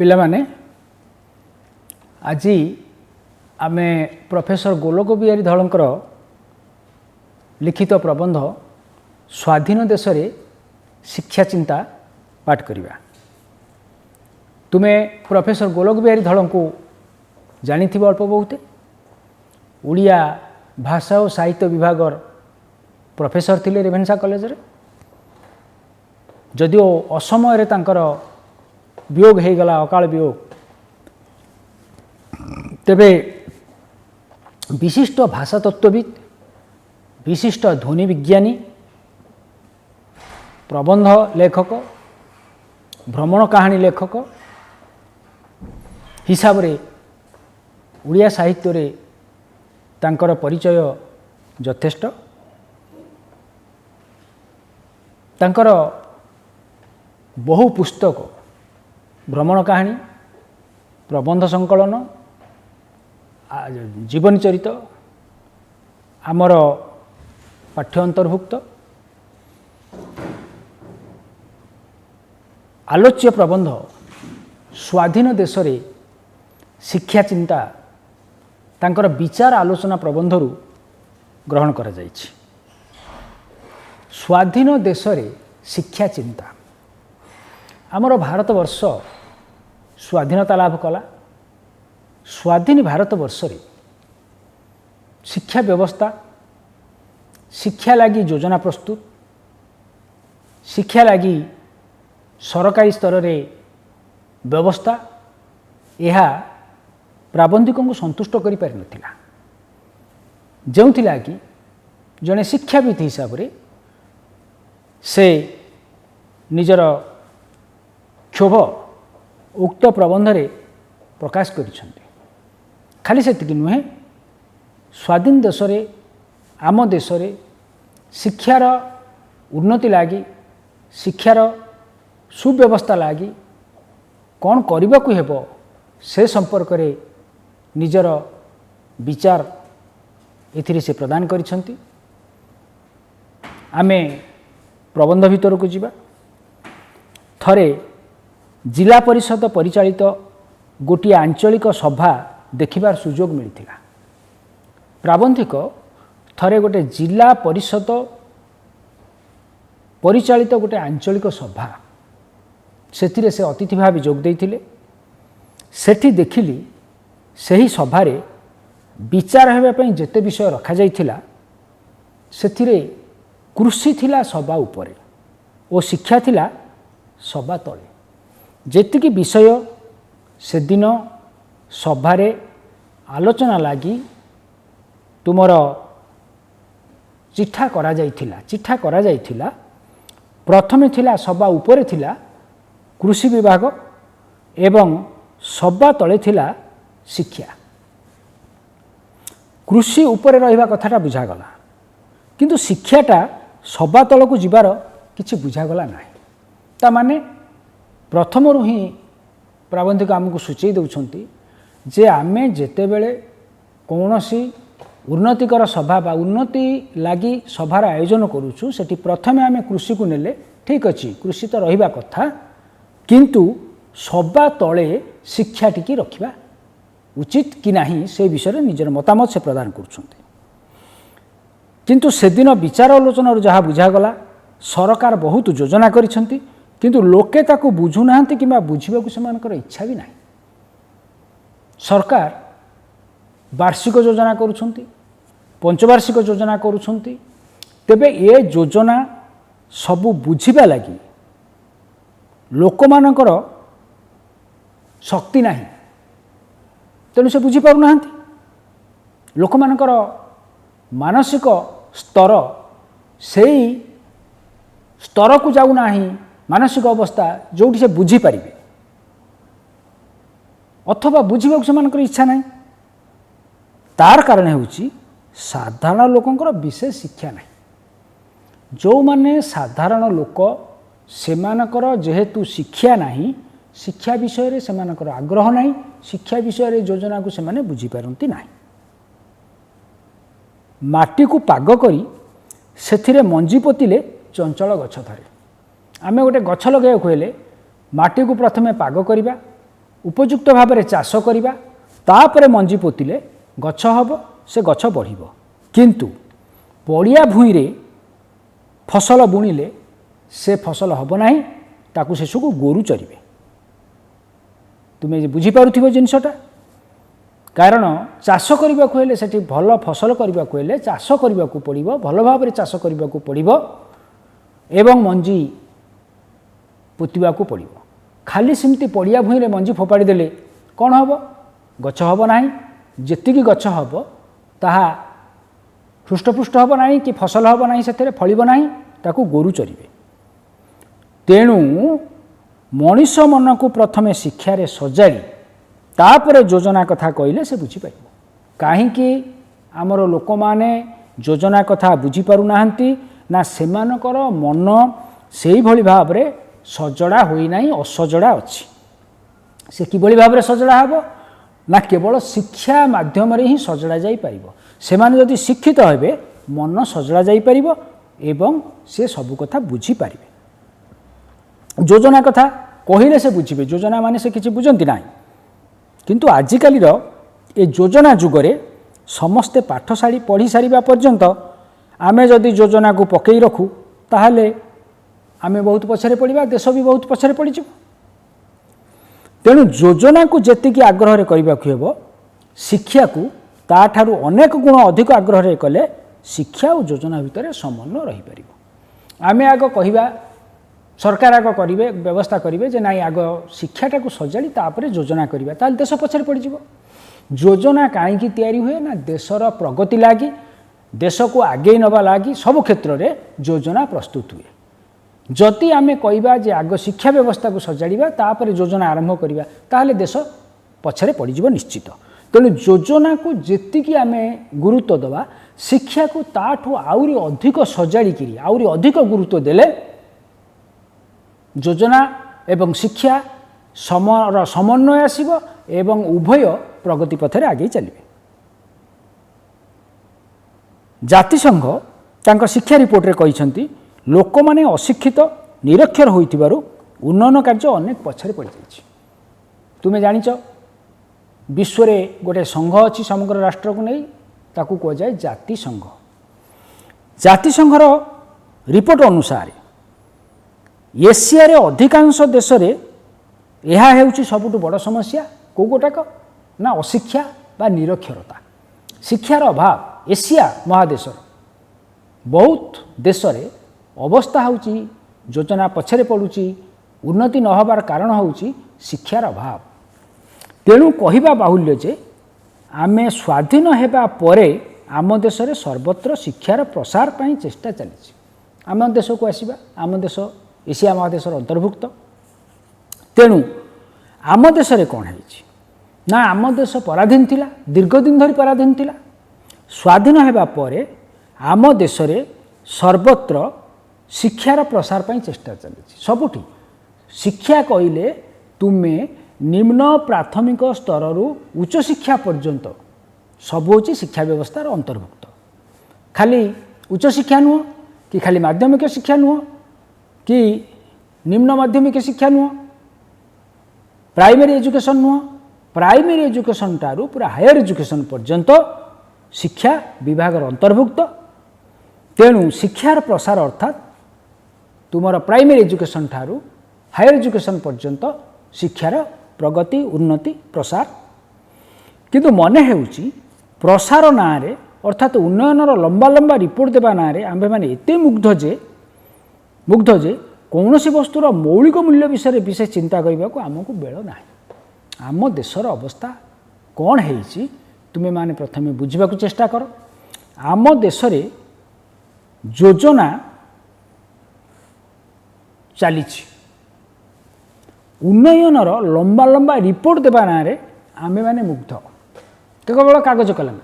पिलामाने आज आमे प्रोफेसर गोलोक बिहारी धलंकर लिखित प्रबंध स्वाधीन देश रे शिक्षा चिंता पाठ करिबा। तुमे प्रोफेसर गोलोक बिहारी धल को जानी अल्प बहुते उड़िया भाषा और साहित्य विभाग प्रोफेसर थिले रेभेन्सा कॉलेज रे। जदिओ असमय तांकर वियोग हो गला अकाल वियोग, तेबे विशिष्ट भाषा तत्वविद, विशिष्ट ध्वनि विज्ञानी, प्रबंध लेखक, भ्रमण कहानी लेखक हिसाब रे उड़िया साहित्य रे तांकर परिचय यथेष्ट। तांकर बहु पुस्तक भ्रमण कहानी, प्रबंध संकलन, जीवन चरित आमर पाठ्य अंतर्भुक्त, आलोच्य प्रबंध स्वाधीन देश रे शिक्षा चिंता तांकर विचार आलोचना प्रबंधरू ग्रहण करा जायछि। स्वाधीन देश रे शिक्षा चिंता आमर भारतवर्ष स्वाधीनता लाभ कला। स्वाधीन भारतवर्ष रे शिक्षा व्यवस्था, शिक्षा लगी योजना प्रस्तुत, शिक्षा लगी सरकारी स्तर रे व्यवस्था यह प्राबंधिकों को संतुष्ट करि पारि नथिला। जोथिला कि जने शिक्षाविद हिसाब रे से निजर क्षोभ उक्त प्रबंध रे प्रकाश करिसंते। खाली सेतिक नुहे, स्वाधीन देश रे आम देश रे शिक्षार उन्नति लागी, शिक्षार सुव्यवस्था लागी कौन करने को हेबो से संपर्क रे निजर विचार एथिरे से प्रदान करिसंती। आमे प्रबंध भितर को जिबा। थरे जिला परिषद परिचालित गोटे आंचलिक सभा देखिबार सुजोग मिलिथिला। प्राबंधिक थरे गोटे जिला परिषद परिचालित गोटे आंचलिक सभा सेथिरे से अतिथि भाव जोग देइथिले। सेठी देखिली सही सभारे विचार हेबा पई जेते विषय रखा जाइथिला सेथिरे कृषि थिला सभा उपरे और शिक्षा थिला सभा तले। जेतिकी विषय से दिन सभारे आलोचना लागी तुमर चिठा करा जाइथिला प्रथमे थिला सभा उपरे थिला कृषि विभाग एवं सभा तले थिला शिक्षा। कृषि उपरे रहिबा कथाटा बुझागला, किंतु शिक्षाटा सभा तलको जिबार किछि बुझागला नाही। ता माने प्रथम ही प्राबंधिक आमको सूचई दउछंती जे आमे जेते बेले कौनसी उन्नतिकर सभा बा उन्नति लागी सभार आयोजन करूछु सेठी प्रथमे आमे कृषि को नेले ठीक अछि, कृषि तो रहिबा कथा, किंतु सभा तले शिक्षा टिकी रखिबा उचित कि नाही से विषय रे निजर मतामत से प्रदान करूछंती। किंतु से दिन विचार आलोचना जहाँ बुझागला सरकार बहुत योजना करिसंती, किंतु लोके ताको बुझु नाहंती किंबा बुझिबाकू सेमानकर इच्छा भी नाही। सरकार वार्षिक योजना करुछंती, पंचवार्षिक योजना करुछंती, तेबे ए योजना सबु बुझिबा लागि लोकमानकर शक्ति नाही, तेणु से बुझी पारु नाहंती। लोकमानकर मानसिक स्तर सेई स्तर को जाऊ नाही, मानसिक अवस्था जोटी से बुझी पारिबे अथवा बुझिबाकू सेमानकर इच्छा नाही। तार कारण हेउची साधारण लोकंकर विशेष शिक्षा नाही। जो माने साधारण लोक सेमानकर जेहेतु शिक्षा नाही, शिक्षा विषय रे सेमानकर आग्रह नाही, शिक्षा विषय रे योजना को सेमाने बुझी पारंती नाही। माटी को पाग करी सेथिरे मंजी पोतिले चंचल गछ धरे। आमे गोटे गछ लगे कहले माटी को प्रथमे पाग करिबा, उपयुक्त भाव में चाष करवा तापर मंजी पोतिले गछ हब से गछ बढ़िब किंतु पड़िया भूई रे फसल बुणिले से फसल हब ना ताकू शेष को गोरु चरिबे। तुम्हें बुझीपार जिनसटा कारण चाष करने को हेले सेठी भल फसल करने को हेले चाष करने को पड़ो भल भाव में चाष करने को पड़ो एवं मंजी पोतिबा को पड़ो। खाली सेमती पड़िया भूई मंजी फोपाड़ी देले कौन हम गछ हब ना जी गछ हम ताहा हृष्टपुष्ट हब ना कि फसल हब ना से फलिब ना ताकू गोरु चरिबे। तेणु मनीष मन को प्रथमे शिक्षार सजाड़ी तापर योजना कथा कहले से बुझीपार कहीं आमर लोक माने योजना कथा बुझीपार ना सेमानकर मन से भली भाव में सजड़ा होना असजड़ा अच्छी से किभली भाव में सजड़ा हेब ना केवल शिक्षा माध्यम ही सजड़ा जाई परिबो। सेमाने जदि शिक्षित हेबे मन सजड़ा जाई परिबो एवं से सब कथा बुझी पारिबे। योजना कथा कहले से बुझीबे योजना माने से किछि बुझंती नाही किंतु आजिकालीर ए योजना जुगरे समस्ते पाठशाड़ी पढ़ी सारिबा पर्यंत आमे जदि योजना को पकई रखू ताहले आमे बहुत पछरे पड़िबा देश भी बहुत पछरे पड़ जाए। तेणु योजना को जेतिकी आग्रह करने को हेब शिक्षा को ताठारु अनेक गुण अधिक आग्रह कले शिक्षा और योजना भितर समन्वय रही पारिबो। आमे आग कहिबा सरकार आग करिवे व्यवस्था करिवे जे नाई आग शिक्षाटा को सजाड़ी तापर योजना करिबा ताल देश पछरे पड़ जाए। योजना कहीं तैयारी हुए ना देशर प्रगति लगी देश को आगे नवा लगी सब क्षेत्र में योजना प्रस्तुत हुए। जदि आमे कहबा जे आग शिक्षा व्यवस्था को सजाड़ा तापर योजना आरंभ करिबा ताहले देश पछरे पड़ जाए निश्चित। तेणु योजना को जेतिकी आमे गुरुत्व दवा शिक्षा को ताठू आउरी अधिक सजाड़ी आउरी अधिक गुरुत्व देले योजना एवं शिक्षा समन्वय आसिबो एवं उभय प्रगति पथरे आगे चलिए। जातिसंघ तांकर शिक्षा रिपोर्ट रे कहिसंती लोक माने अशिक्षित निरक्षर होइथिबारु उन्नयन कार्य अनेक पछरे पड़ जाइछि। तुमे जानिच विश्व रे गोटे संघ अछि समग्र राष्ट्र को नहीं ताकू कह जाए जातिसंघ। जातिसंघर रिपोर्ट अनुसार एशिया रे अधिकांश देश रे यह हेउछि सबुठु बड़ समस्या को गोटाक ना अशिक्षा बा निरक्षरता शिक्षार अभाव। एशिया महादेशर बहुत देश रे अवस्था होउछि योजना पछरे पड़ुछि उन्नति न होबार कारण होउछि शिक्षार अभाव। तेणु कहिबा बाहुल्य जे आमे स्वाधीन हेबा परे आम देश रे सर्वत्र शिक्षार प्रसार पई चेष्टा चलिछि। आम देश को आसीबा आम देश एशिया महादेशर अंतर्भुक्त। तेणु आम देश रे कोन हेछि ना आम देश पराधीन थिला दीर्घ दिन धरी पराधीन थिला। स्वाधीन हेबा परे आम देश रे सर्वत्र शिक्षार प्रसार पई चेष्टा चलिछि। सबुठी शिक्षा कहले तुमे निम्न प्राथमिक स्तर रु उच्च शिक्षा पर्यंत सब होची शिक्षा व्यवस्थार अंतर्भुक्त। खाली उच्च शिक्षा नुह कि खाली माध्यमिक शिक्षा नुह कि निम्न माध्यमिक शिक्षा नुह प्राइमरी एजुकेशन नुह प्राइमरी एजुकेशन टारू पूरा हायर एजुकेशन पर्यंत शिक्षा विभाग अंतर्भुक्त। तेणु शिक्षार प्रसार अर्थात तुमर प्राइमरी एजुकेशन ठारू हायर एजुकेशन पर्यंत शिक्षार प्रगति उन्नति प्रसार। किंतु मने हेउची प्रसार ना रे अर्थात उन्नयनर लंबा लंबा रिपोर्ट देवा ना रे आम्भे माने एते मुग्ध जे कौनसी वस्तुर मौलिक मूल्य विषय विशेष चिंता करने को आमको बेल ना। आम देशर अवस्था कौन है तुम्हें माने प्रथमे बुझा चेष्टा कर। आम देश रे योजना चली उन्नयनर लंबा लंबा रिपोर्ट देवा ना रे आमे माने मुग्ध केवल कागज कलम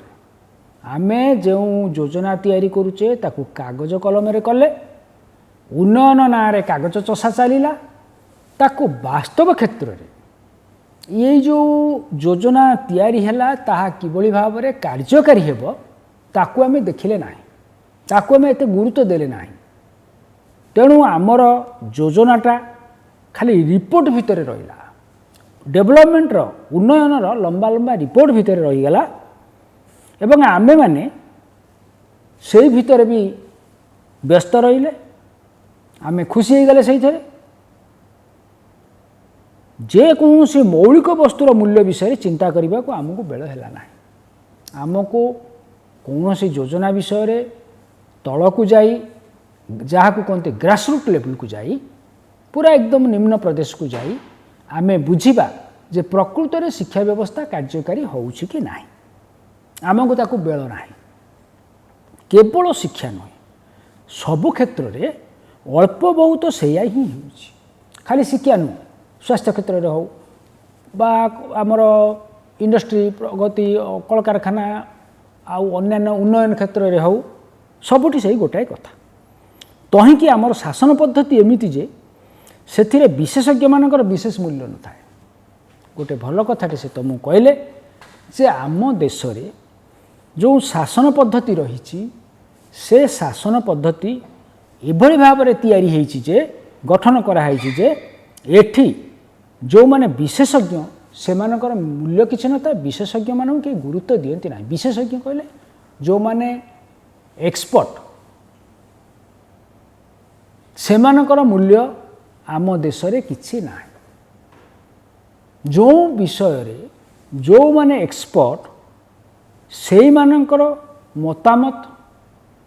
आमे जो योजना तैयारी करुचे ताकू कागज कलम रे कले उन्नयन ना रे कागज चषा चलला ताकू वास्तव क्षेत्र में ये जो योजना तैयारी हैला ताहा किभली भाव में कार्यकारी हेब ताकू आमे देखिले नाही ताकू आमे एते गुरुत्व देले नाही। तेणु आमर योजनाटा खाली रिपोर्ट भितर रहिला डेभलपमेंटर उन्नयनर लंबा लंबा रिपोर्ट भितर रहीगला एवं आमे माने से भितर भी व्यस्त रहिले आमे खुशी हो गले से जेकोसी मौलिक वस्तुर मूल्य विषय चिंता करने को आमको बेल है ना आमको कौन सी योजना विषय तलक जाई जहाँ को कहते ग्रासरूट लेवल को जाई पूरा एकदम निम्न प्रदेश को जाई आमे बुझिबा जे प्रकृत में शिक्षा व्यवस्था कार्यकारी होउछि कि नाही आमको ताकू बेल नाही केवल शिक्षा नुहे सबु क्षेत्र में अल्प बहुत सैया ही होउछि खाली शिक्षा नुह स्वास्थ्य क्षेत्र में हो बा आमर इंडस्ट्री प्रगति कल कारखाना आउ अन्यान्य उन्नयन क्षेत्र में हो सबुठी से गोटाए कथा तहींकि आमर शासन पद्धति एमिति जे से विशेषज्ञ मानकर विशेष मूल्य न थाए गोटे भल कथाटे से तुमको कहले जे आम देश रे जो शासन पद्धति रही से शासन पद्धति एभली भाव में तैयारी होईछि जे गठन कराई जे एठी जो माने विशेषज्ञ से मानकर मूल्य किसी न था विशेषज्ञ मान के गुरुत्व दियंती ना विशेषज्ञ कहले जो माने एक्सपर्ट से मानकर मूल्य आम देश रे किछि ना जो विषय रे जो माने एक्सपर्ट से मानकर मतामत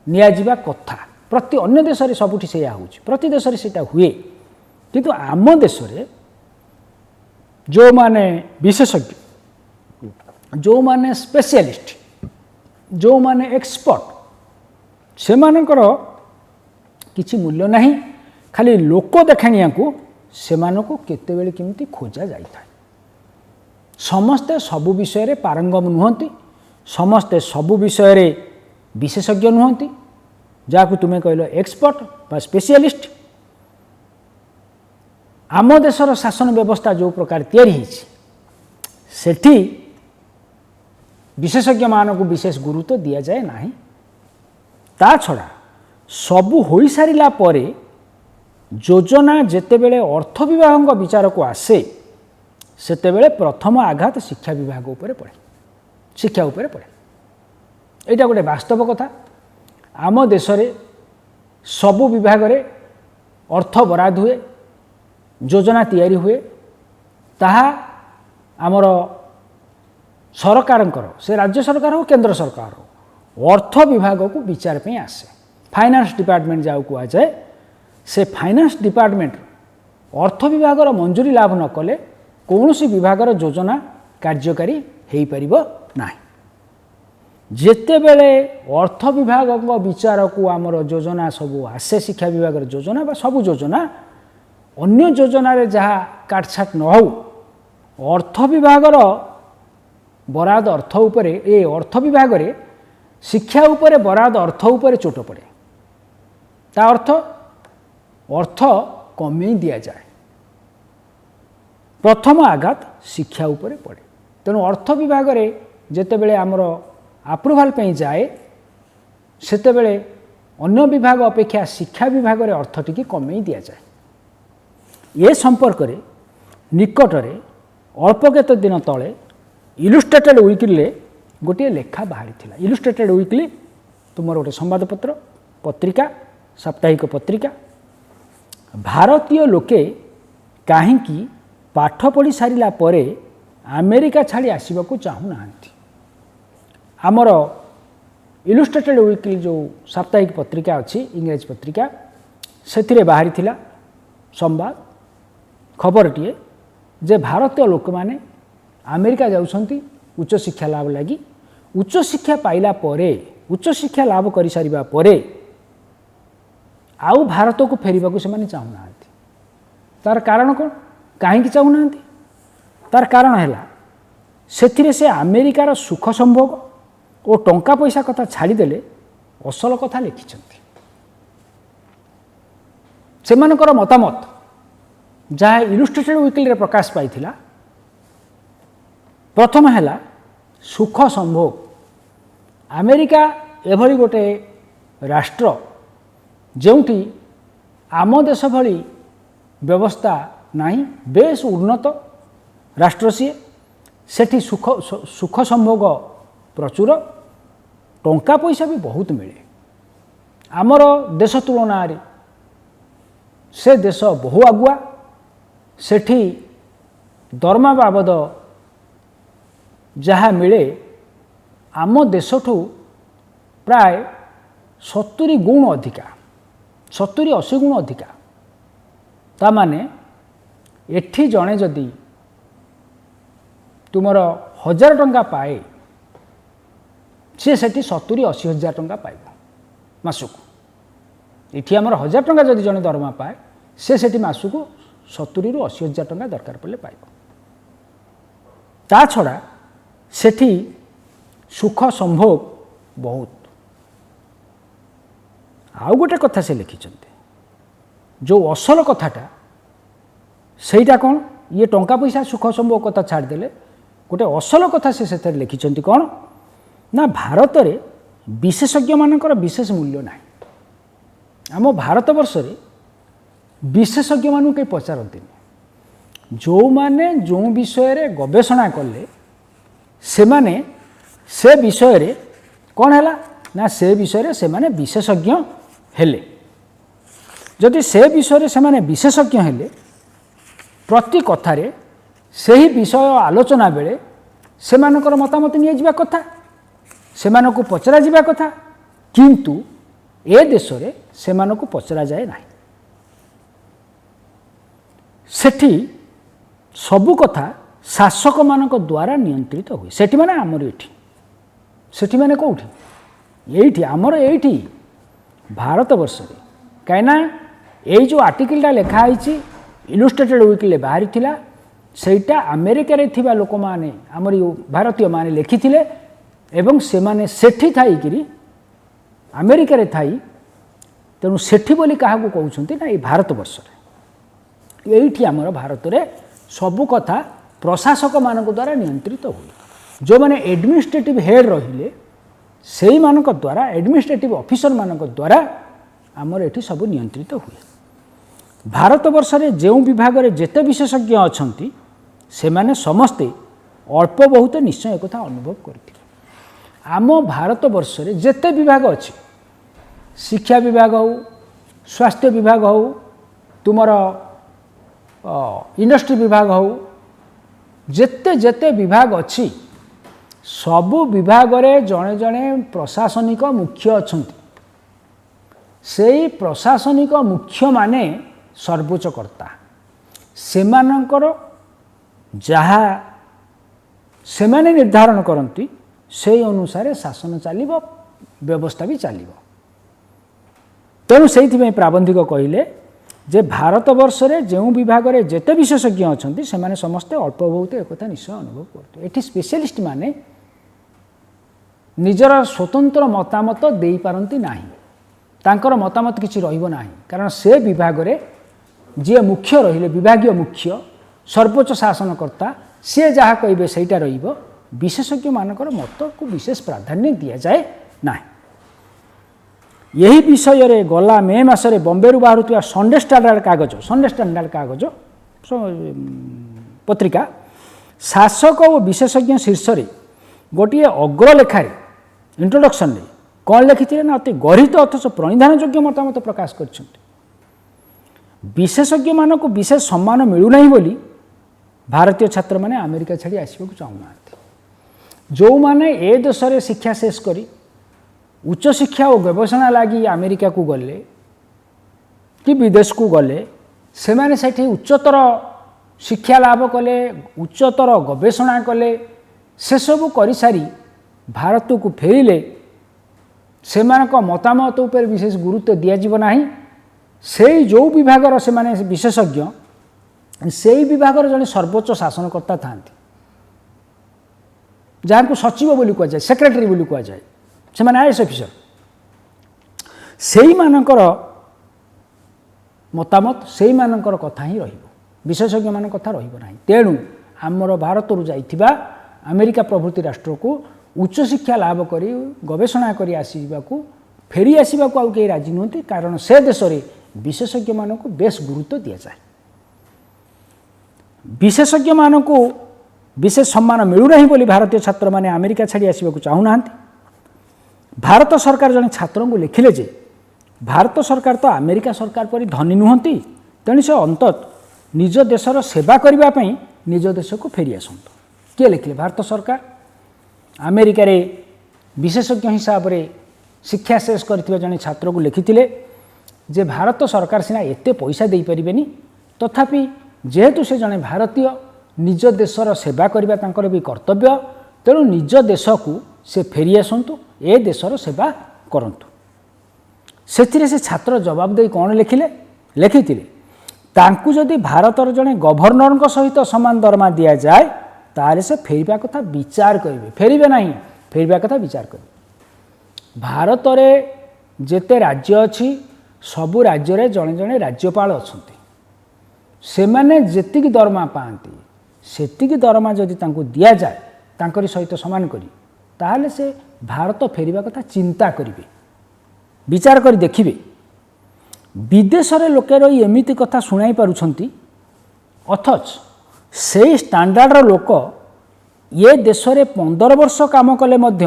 नियाजिबा कथा प्रति अन्य देश रे सबुठी सेया होउछि प्रति देश रे सेटा हुए किंतु आम देश रे जो माने विशेषज्ञ जो माने स्पेशलिस्ट जो माने एक्सपर्ट से मानकर किछि मूल्य नहीं खाली लोक देखाणिया को से मानको केतेबेले केमती खोजा जाई था समस्ते सबु विषय रे पारंगम नुहंती समस्ते सबु विषय रे विशेषज्ञ नुहंती जाकु तुमे कहलो एक्सपर्ट बा स्पेशलिस्ट आम देशर शासन व्यवस्था जो प्रकार तैयारी होइछि सेठी विशेषज्ञ मानक विशेष गुरुत्व दिया जाए नाही ता छड़ा सबु होई सारिला परे योजना जेतेबेले अर्थ विभाग विचार को आसे सेतेबेले प्रथम आघात शिक्षा विभाग उपरे पड़े शिक्षा उपरे पड़े एटा गोटे वास्तव कथा आम देश रे सबु विभाग रे अर्थ बराद हुए योजना तैयारी हुए ताहा आमर सरकारंकर से राज्य सरकार हो केंद्र सरकार हो अर्थ विभाग को विचार पे आसे फाइनान्स डिपार्टमेंट जाऊ को जाए से फाइनान्स डिपार्टमेंट अर्थ विभाग मंजूरी लाभ न कले कौन सी विभाग योजना कार्यकारी हो पारिबो नाही जेतेबेले अर्थ विभाग विचार को आमर योजना सब आसे शिक्षा विभाग योजना बा सब योजना अन्य योजना रे जहाँ काटछाट न हो अर्थ विभाग बराद अर्थ उपरे ए अर्थ विभाग रे शिक्षा उपरे बराद अर्थ उपरे चोट पड़े ता अर्थ कमे दिया जाए प्रथम आघात शिक्षा उपरे पड़े तेणु अर्थ विभाग रे जेतेबेले आमर अप्रूवाल पे जाए सेतेबेले अन्य विभाग अपेक्षा शिक्षा विभाग रे अर्थ टिके कमे दिया जाए ये संपर्क रे निकट रे अल्प केत दिन तले इलुस्ट्रेटेड वीकली गोटे लेखा बाहरी थिला इलुस्ट्रेटेड वीकली तुमर गोटे संवादपत्र पत्रिका साप्ताहिक पत्रिका भारतीय लोके काहींकी पाठ पढ़ी सारिला परे अमेरिका छाड़ी आसवा को चाहू नांती आमर इलुस्ट्रेटेड वीकली जो साप्ताहिक पत्रिका अच्छी इंग्रेज पत्रिका से बाहरी थिला संवाद खबरटीए जे भारतीय लोक माने अमेरिका जाउछंती उच्च शिक्षा लाभ लगी उच्च शिक्षा पाइला परे उच्च शिक्षा लाभ करि सारिबा परे आउ भारत को फेरिबा को से माने चाहू नांती तार कारण कोन काहे कि चाहू नांती तार कारण हैला सेथिरे से अमेरिकार सुख संभोग और टंका पैसा कथा छाड़ी देले असल कथा लिखिछंती सेमानकर मतामत जहाँ इलुस्ट्रेटेड वीकली रे प्रकाश पाइथिला प्रथम हैला सुख संभोग अमेरिका एभली गोटे राष्ट्र जोंटी आम देश भली व्यवस्था नहीं बेस उन्नत राष्ट्र सी सेठी सुख सुख संभोग प्रचुर टंका पैसा भी बहुत मिले आमर देश तुलन से देश बहु आगुआ सेठी दरमा बाबद जहाँ मिले आम देशठू प्राय 70 गुण अधिका 70-80 गुण अधिका ता माने एठी जड़े जदि तुमर 1000 टंका पाए सी सेठी 70-80 हजार टंका पाइब मासक इठी आमर 1000 टंका जदि जड़े दरमा पाए से सेठी मासक 70-80 हजार टंका दरकार पड़े पाइब ता छड़ा सेठी सुख संभोग बहुत आउ गोटे कथा से लिखिंट जो असल कथाटा सेटा कौन ये टंका पैसा सुख संभोग कथा छाड़देले गोटे असल कथा से लिखिंट कौन ना भारत में विशेषज्ञ मानकर विशेष मूल्य ना आम भारत वर्ष विशेषज्ञ मानू कहीं पचारती जो माने जो विषय गवेषणा कले से विषय कौन है ना से विषय से माने विशेषज्ञ हेले जदि से विषय से माने विशेषज्ञ हेले प्रति कथारे सही विषय आलोचना बेले से मानकर मतामत नहीं जावा कथा से मानको पचरा जावा कथा किंतु ए देश रे से मानको पचरा जाए ना सेठी सबु कथा शासक मानक द्वारा नियंत्रित हुए सेठी माने आमर एठी सेठी माने कोठी एठी आमर एठी भारत वर्ष रे कहीं ये जो आर्टिकलटा लिखाई इलुस्ट्रेटेड वीकली बाहरी थिला सेटा अमेरिका रे थिबा लोक माने आमर भारतीय माने लिखिथिले एवं से माने सेठी थाई किरी अमेरिका रे थाई तेणु सेठी बोली काहाकू कहउछंती ना ये भारत वर्ष रे एठी आमर भारत रे सबु कथा प्रशासक मानक द्वारा नियंत्रित हुए जो माने एडमिनिस्ट्रेटिव हेड रहिले सेही मानक द्वारा एडमिनिस्ट्रेटिव ऑफिसर मानक द्वारा आमर एठी सब नियंत्रित हुए भारत वर्ष रे जो विभाग रे जेते विशेषज्ञ अछंती से माने समस्ते अल्प बहुत निश्चय एक अनुभव करथिले आम भारत वर्ष रे जेते विभाग अछि शिक्षा विभाग हो स्वास्थ्य विभाग हो तुमर इंडस्ट्री विभाग हो जेते जेते विभाग अछि सबु विभाग रे जणे जणे प्रशासनिक मुख्य अछंती सेही प्रशासनिक मुख्य माने सर्वोच्च कर्ता सेमानंकर जहा सेमाने निर्धारण करती से अनुसार शासन चलिबो व्यवस्था भी चलिबो तेणु से प्राबंधिक कहले जे भारत वर्ष रे जो विभाग रे जेते विशेषज्ञ अछंती से माने समस्ते अल्प बहुत एक निश्चय अनुभव करते एठी स्पेशलिस्ट माने निजर स्वतंत्र मतामत दे पारंती नाही तांकर मतामत किछि रहिबो नाही कारण से विभाग रे जे मुख्य रहिले विभागीय मुख्य सर्वोच्च शासनकर्ता से जहाँ कहे सहीटा रहिबो विशेषज्ञ मानकर मत को विशेष प्राधान्य दि जाए ना यही विषय रे गला मे मासरे बॉम्बे रु बाहरुवा संडे स्टैंडर्ड कागज पत्रिका शासक और विशेषज्ञ शीर्ष रे गोटे अग्रलेखार इंट्रोडक्शन रे कौन लिखी ना अति गृहीत अथच प्रणिधान योग्य मतामत प्रकाश कर विशेषज्ञ मानक विशेष सम्मान मिलूना बोली भारतीय छात्र माने अमेरिका छाड़ी आसवाक चाहूना जो माने ए देश रे शिक्षा शेष करी उच्च शिक्षा और गवेषणा लगी अमेरिका को गले कि विदेश को गले से माने सेठी उच्चतर शिक्षा लाभ कले उच्चतर गवेषणा कले से सब कर सारी भारत को फेरिले से मतामत उपर विशेष गुरुत्व दिज्व ना से जो विभागर से माने विशेषज्ञ से विभागर जड़े सर्वोच्च शासनकर्ता था जहाँ को सचिव बोली कह जाए सेक्रेटरी बोली कह जाए से माने आईएएस ऑफिसर से मानकर मतामत से मानकर कथा ही रहिबो विशेषज्ञ मान कथा रहिबो नाही तेणु आमर भारत रु जाइथिबा अमेरिका प्रभृति राष्ट्र को उच्च शिक्षा लाभ करी गवेषणा करी आसीबाकू फेरी आसीबाकू आउ के राजी नहुंती कारण से देश रे विशेषज्ञ मान को बेस गुरुत्व दिया जाए विशेषज्ञ मान को विशेष सम्मान मिलूना बोली भारतीय छात्र मैंने अमेरिका छाड़ी आसवाक चाहूना। भारत सरकार जड़े छात्र को लिखिले जे भारत सरकार तो अमेरिका सरकार पर धनी नुहति, तेणु से अंतत निज देशर सेवा करने निज देश को फेरी आसतु। किए लिखिले? भारत सरकार अमेरिका रे विशेषज्ञ हिसाब से शिक्षा शेष करथिबा जने छात्र को लिखिथिले जे भारत सरकार सिना एते पैसा दे परिबेनी, तथापि जेहेतु से जने भारतीय निज देशर सेवा करबा तांकर भी कर्तव्य, तेणु निज देश को से फेरी आसतु, ए देशर सेवा करंतु। सेथिरे से छात्र जवाब दे कौन लिखिले? लिखिथिले तांकु जदि भारतर जने गवर्नर सहित समान दरमा दिया जाए ताले से फेरिबा कथा विचार करेंगे। फेरबे नहीं, फेरबा कथा विचार करेंगे। भारत रे जेते राज्य अच्छी सबु राज्य रे जड़े जड़े राज्यपाल अच्छे, से माने जेतिकी दरमा पाती सेतिकी दरमा जदि तांकु दिया जाए तांकरी सहित समान करी, ताहले से भारत फेरिबा कथा चिंता करिवे, विचार करी देखिबे। विदेश रे लोके रही एमिति कथा शुणाई पारुछंती, अथच से स्टैंडर्ड लोक ये देश में 15 वर्ष काम कले मध्य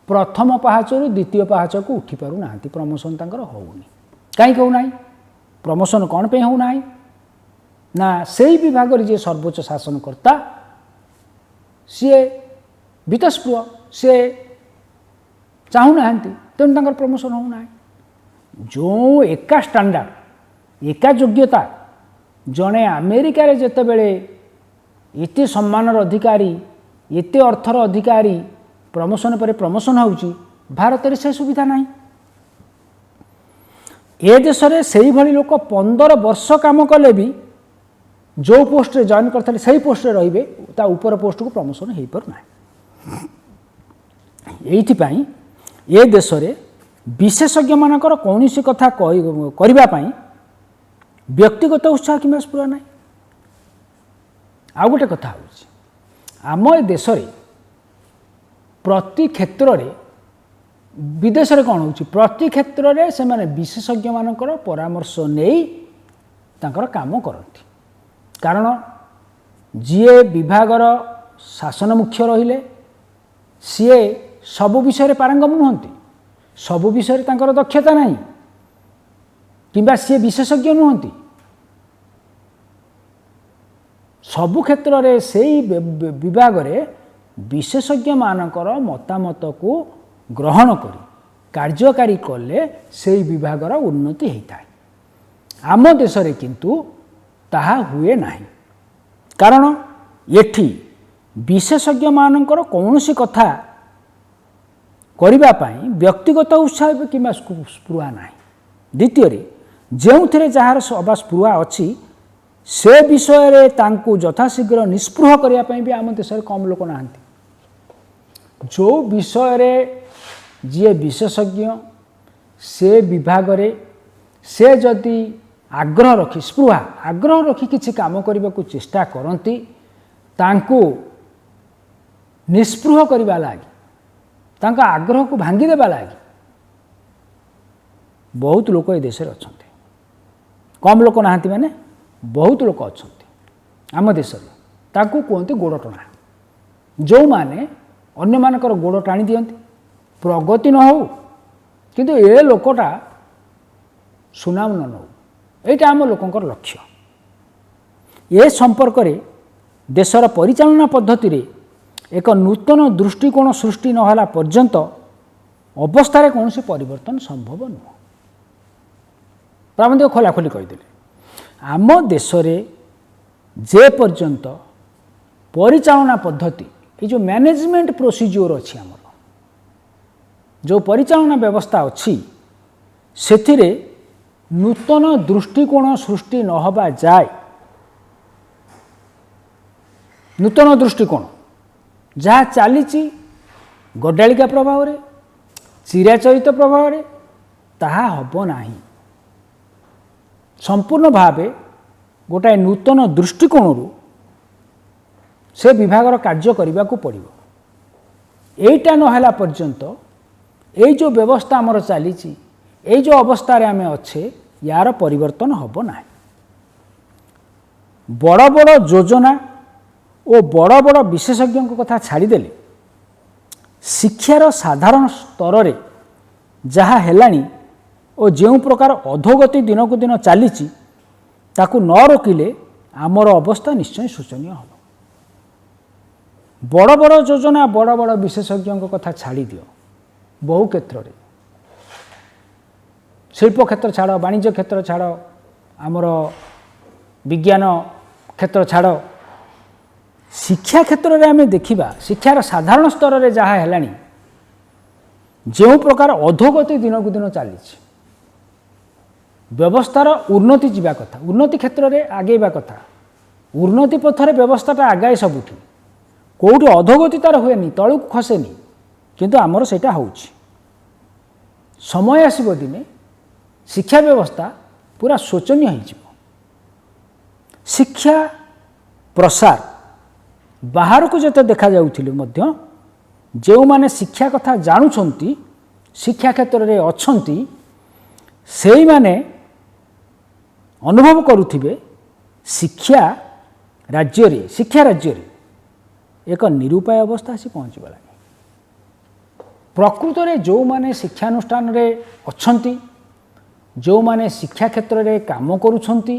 प्रथम पहाचरू द्वितीय पहाच को उठी पारु ना, प्रमोशन तांकर होउनी। कहीं होना? प्रमोशन कौन पे होना ना? से विभाग जे सर्वोच्च शासनकर्ता सी बीतस्पृह, सी चाहूना, तेणु तांकर प्रमोशन होना। जो एका स्टैंडर्ड एका योग्यता जड़े अमेरिका रे जेतेबेले एते सम्मानर अधिकारी एते अर्थर अधिकारी प्रमोशन पर प्रमोशन होउची, भारत में से सुविधा नहीं। ए देश में से भली लोक 15 वर्ष काम कले भी जो पोस्ट जॉइन करते से पोस्ट रे ता ऊपर पोस्ट को प्रमोशन हो पारना। ये ए देश में विशेषज्ञ मानकर कौन सी कथा करने व्यक्तिगत उत्साह कि स्पृह ना। आ गोटे कथा आम ए देश में प्रति क्षेत्र में विदेश में कौन हो प्रति क्षेत्र में से माने विशेषज्ञ मानकर परामर्श नहीं तांकर काम करती। कारण जीए विभागर शासन मुख्य रहिले सीए सबु विषय पारंगम नुहंती, सबु विषय तांकर दक्षता नहीं किंबा सी विशेषज्ञ नुहंती। सबु क्षेत्र में से विभाग रे विशेषज्ञ मानकर मतामत को ग्रहण करी कार्यकारी कले से विभागर उन्नति होता है। आम देश रे किंतु ताहा हुए नहीं। कारण एठी विशेषज्ञ मानकर कौन सी कथा करने व्यक्तिगत उत्साह कि स्पृहा ना। द्वितीय जो थे जार अबा स्पृहा अच्छी से विषय रे तांकु यथाशीघ्र निस्पृह करने भी आम देश में कम लोक ना। जो विषय रे जी विशेषज्ञ से विभाग रे से जदि आग्रह रखी स्पृहा आग्रह रखी किसी काम करने को चेष्टा करती तांकु निस्पृह करने लगी तांका आग्रह को भांगी देवा लगी बहुत लोक ए देश अच्छा। कम लोक ना माने बहुत लोक अच्छा आम देश में ताकू कहते गोड़ टणा। जो माने अन्य मानकर गोड़ टाणी दियंती प्रगति न हो किंतु ए लोकटा सुनाम न नौ, यहाँ आम लोकंकर लक्ष्य। ए संपर्क में देशर परिचालना पद्धति रे एक नूतन दृष्टिकोण सृष्टि नहला पर्यंत अवस्था कौन से परिवर्तन संभव नुह। प्राबंधिक खोलाखोली कहीदे आम देश जे पर्यंत परिचालना पद्धति ये जो मैनेजमेंट प्रोसीजर अच्छी आमर जो परिचालना व्यवस्था अच्छी से नूतन दृष्टिकोण सृष्टि नहबा जाए नूतन दृष्टिकोण जहाँ चली गड्डालिका प्रभाव रे चिराचरित प्रभाव रे ताहा हब नाही। संपूर्ण भावे गोटाए नूतन दृष्टिकोण से विभागर कार्य करने को पड़ो। एटा नहला पर्यंत ये जो व्यवस्था आमर चली ये जो अवस्था आम अच्छे यार परिवर्तन हब ना। बड़ बड़ योजना ଓ ବଡ଼ ବଡ଼ ବିଶେଷଜ୍ଞଙ୍କ କଥା ଛାଡ଼ିଦେଲେ ଶିକ୍ଷାର ସାଧାରଣ ସ୍ତରରେ ଯାହା ହେଲାଣି ଓ ଯେଉଁ ପ୍ରକାର ଅଧୋଗତି ଦିନକୁ ଦିନ ଚାଲିଛି ତାକୁ ନ ରୋକିଲେ ଆମର ଅବସ୍ଥା ନିଶ୍ଚୟ ଶୋଚନୀୟ ହେବ। ବଡ଼ ବଡ଼ ଯୋଜନା ବଡ଼ ବଡ଼ ବିଶେଷଜ୍ଞଙ୍କ କଥା ଛାଡ଼ି ଦିଅ, ବହୁ କ୍ଷେତ୍ରରେ ଶିଳ୍ପ କ୍ଷେତ୍ର ଛାଡ଼, ବାଣିଜ୍ୟ କ୍ଷେତ୍ର ଛାଡ଼, ଆମର ବିଜ୍ଞାନ କ୍ଷେତ୍ର ଛାଡ଼, ଶିକ୍ଷା କ୍ଷେତ୍ରରେ ଆମେ ଦେଖିବା ଶିକ୍ଷାର ସାଧାରଣ ସ୍ତରରେ ଯାହା ହେଲାଣି, ଯେଉଁ ପ୍ରକାର ଅଧୋଗତି ଦିନକୁ ଦିନ ଚାଲିଛି, ବ୍ୟବସ୍ଥାର ଉନ୍ନତି ଯିବା କଥା, ଉନ୍ନତି କ୍ଷେତ୍ରରେ ଆଗେଇବା କଥା, ଉନ୍ନତି ପଥରେ ବ୍ୟବସ୍ଥାଟା ଆଗାଏ ସବୁଠି, କେଉଁଠି ଅଧୋଗତି ତାର ହୁଏନି, ତଳକୁ ଖସେନି, କିନ୍ତୁ ଆମର ସେଇଟା ହେଉଛି। ସମୟ ଆସିବ ଦିନେ ଶିକ୍ଷା ବ୍ୟବସ୍ଥା ପୁରା ଶୋଚନୀୟ ହୋଇଯିବ। ଶିକ୍ଷା ପ୍ରସାର ବାହାରକୁ ଯେତେ ଦେଖାଯାଉଥିଲେ ମଧ୍ୟ ଯେଉଁମାନେ ଶିକ୍ଷା କଥା ଜାଣୁଛନ୍ତି, ଶିକ୍ଷା କ୍ଷେତ୍ରରେ ଅଛନ୍ତି, ସେଇମାନେ ଅନୁଭବ କରୁଥିବେ ଶିକ୍ଷା ରାଜ୍ୟରେ ଏକ ନିରୁପାୟ ଅବସ୍ଥା ଆସି ପହଞ୍ଚିଗଲାଣି। ପ୍ରକୃତରେ ଯେଉଁମାନେ ଶିକ୍ଷାନୁଷ୍ଠାନରେ ଅଛନ୍ତି, ଯେଉଁମାନେ ଶିକ୍ଷା କ୍ଷେତ୍ରରେ କାମ କରୁଛନ୍ତି,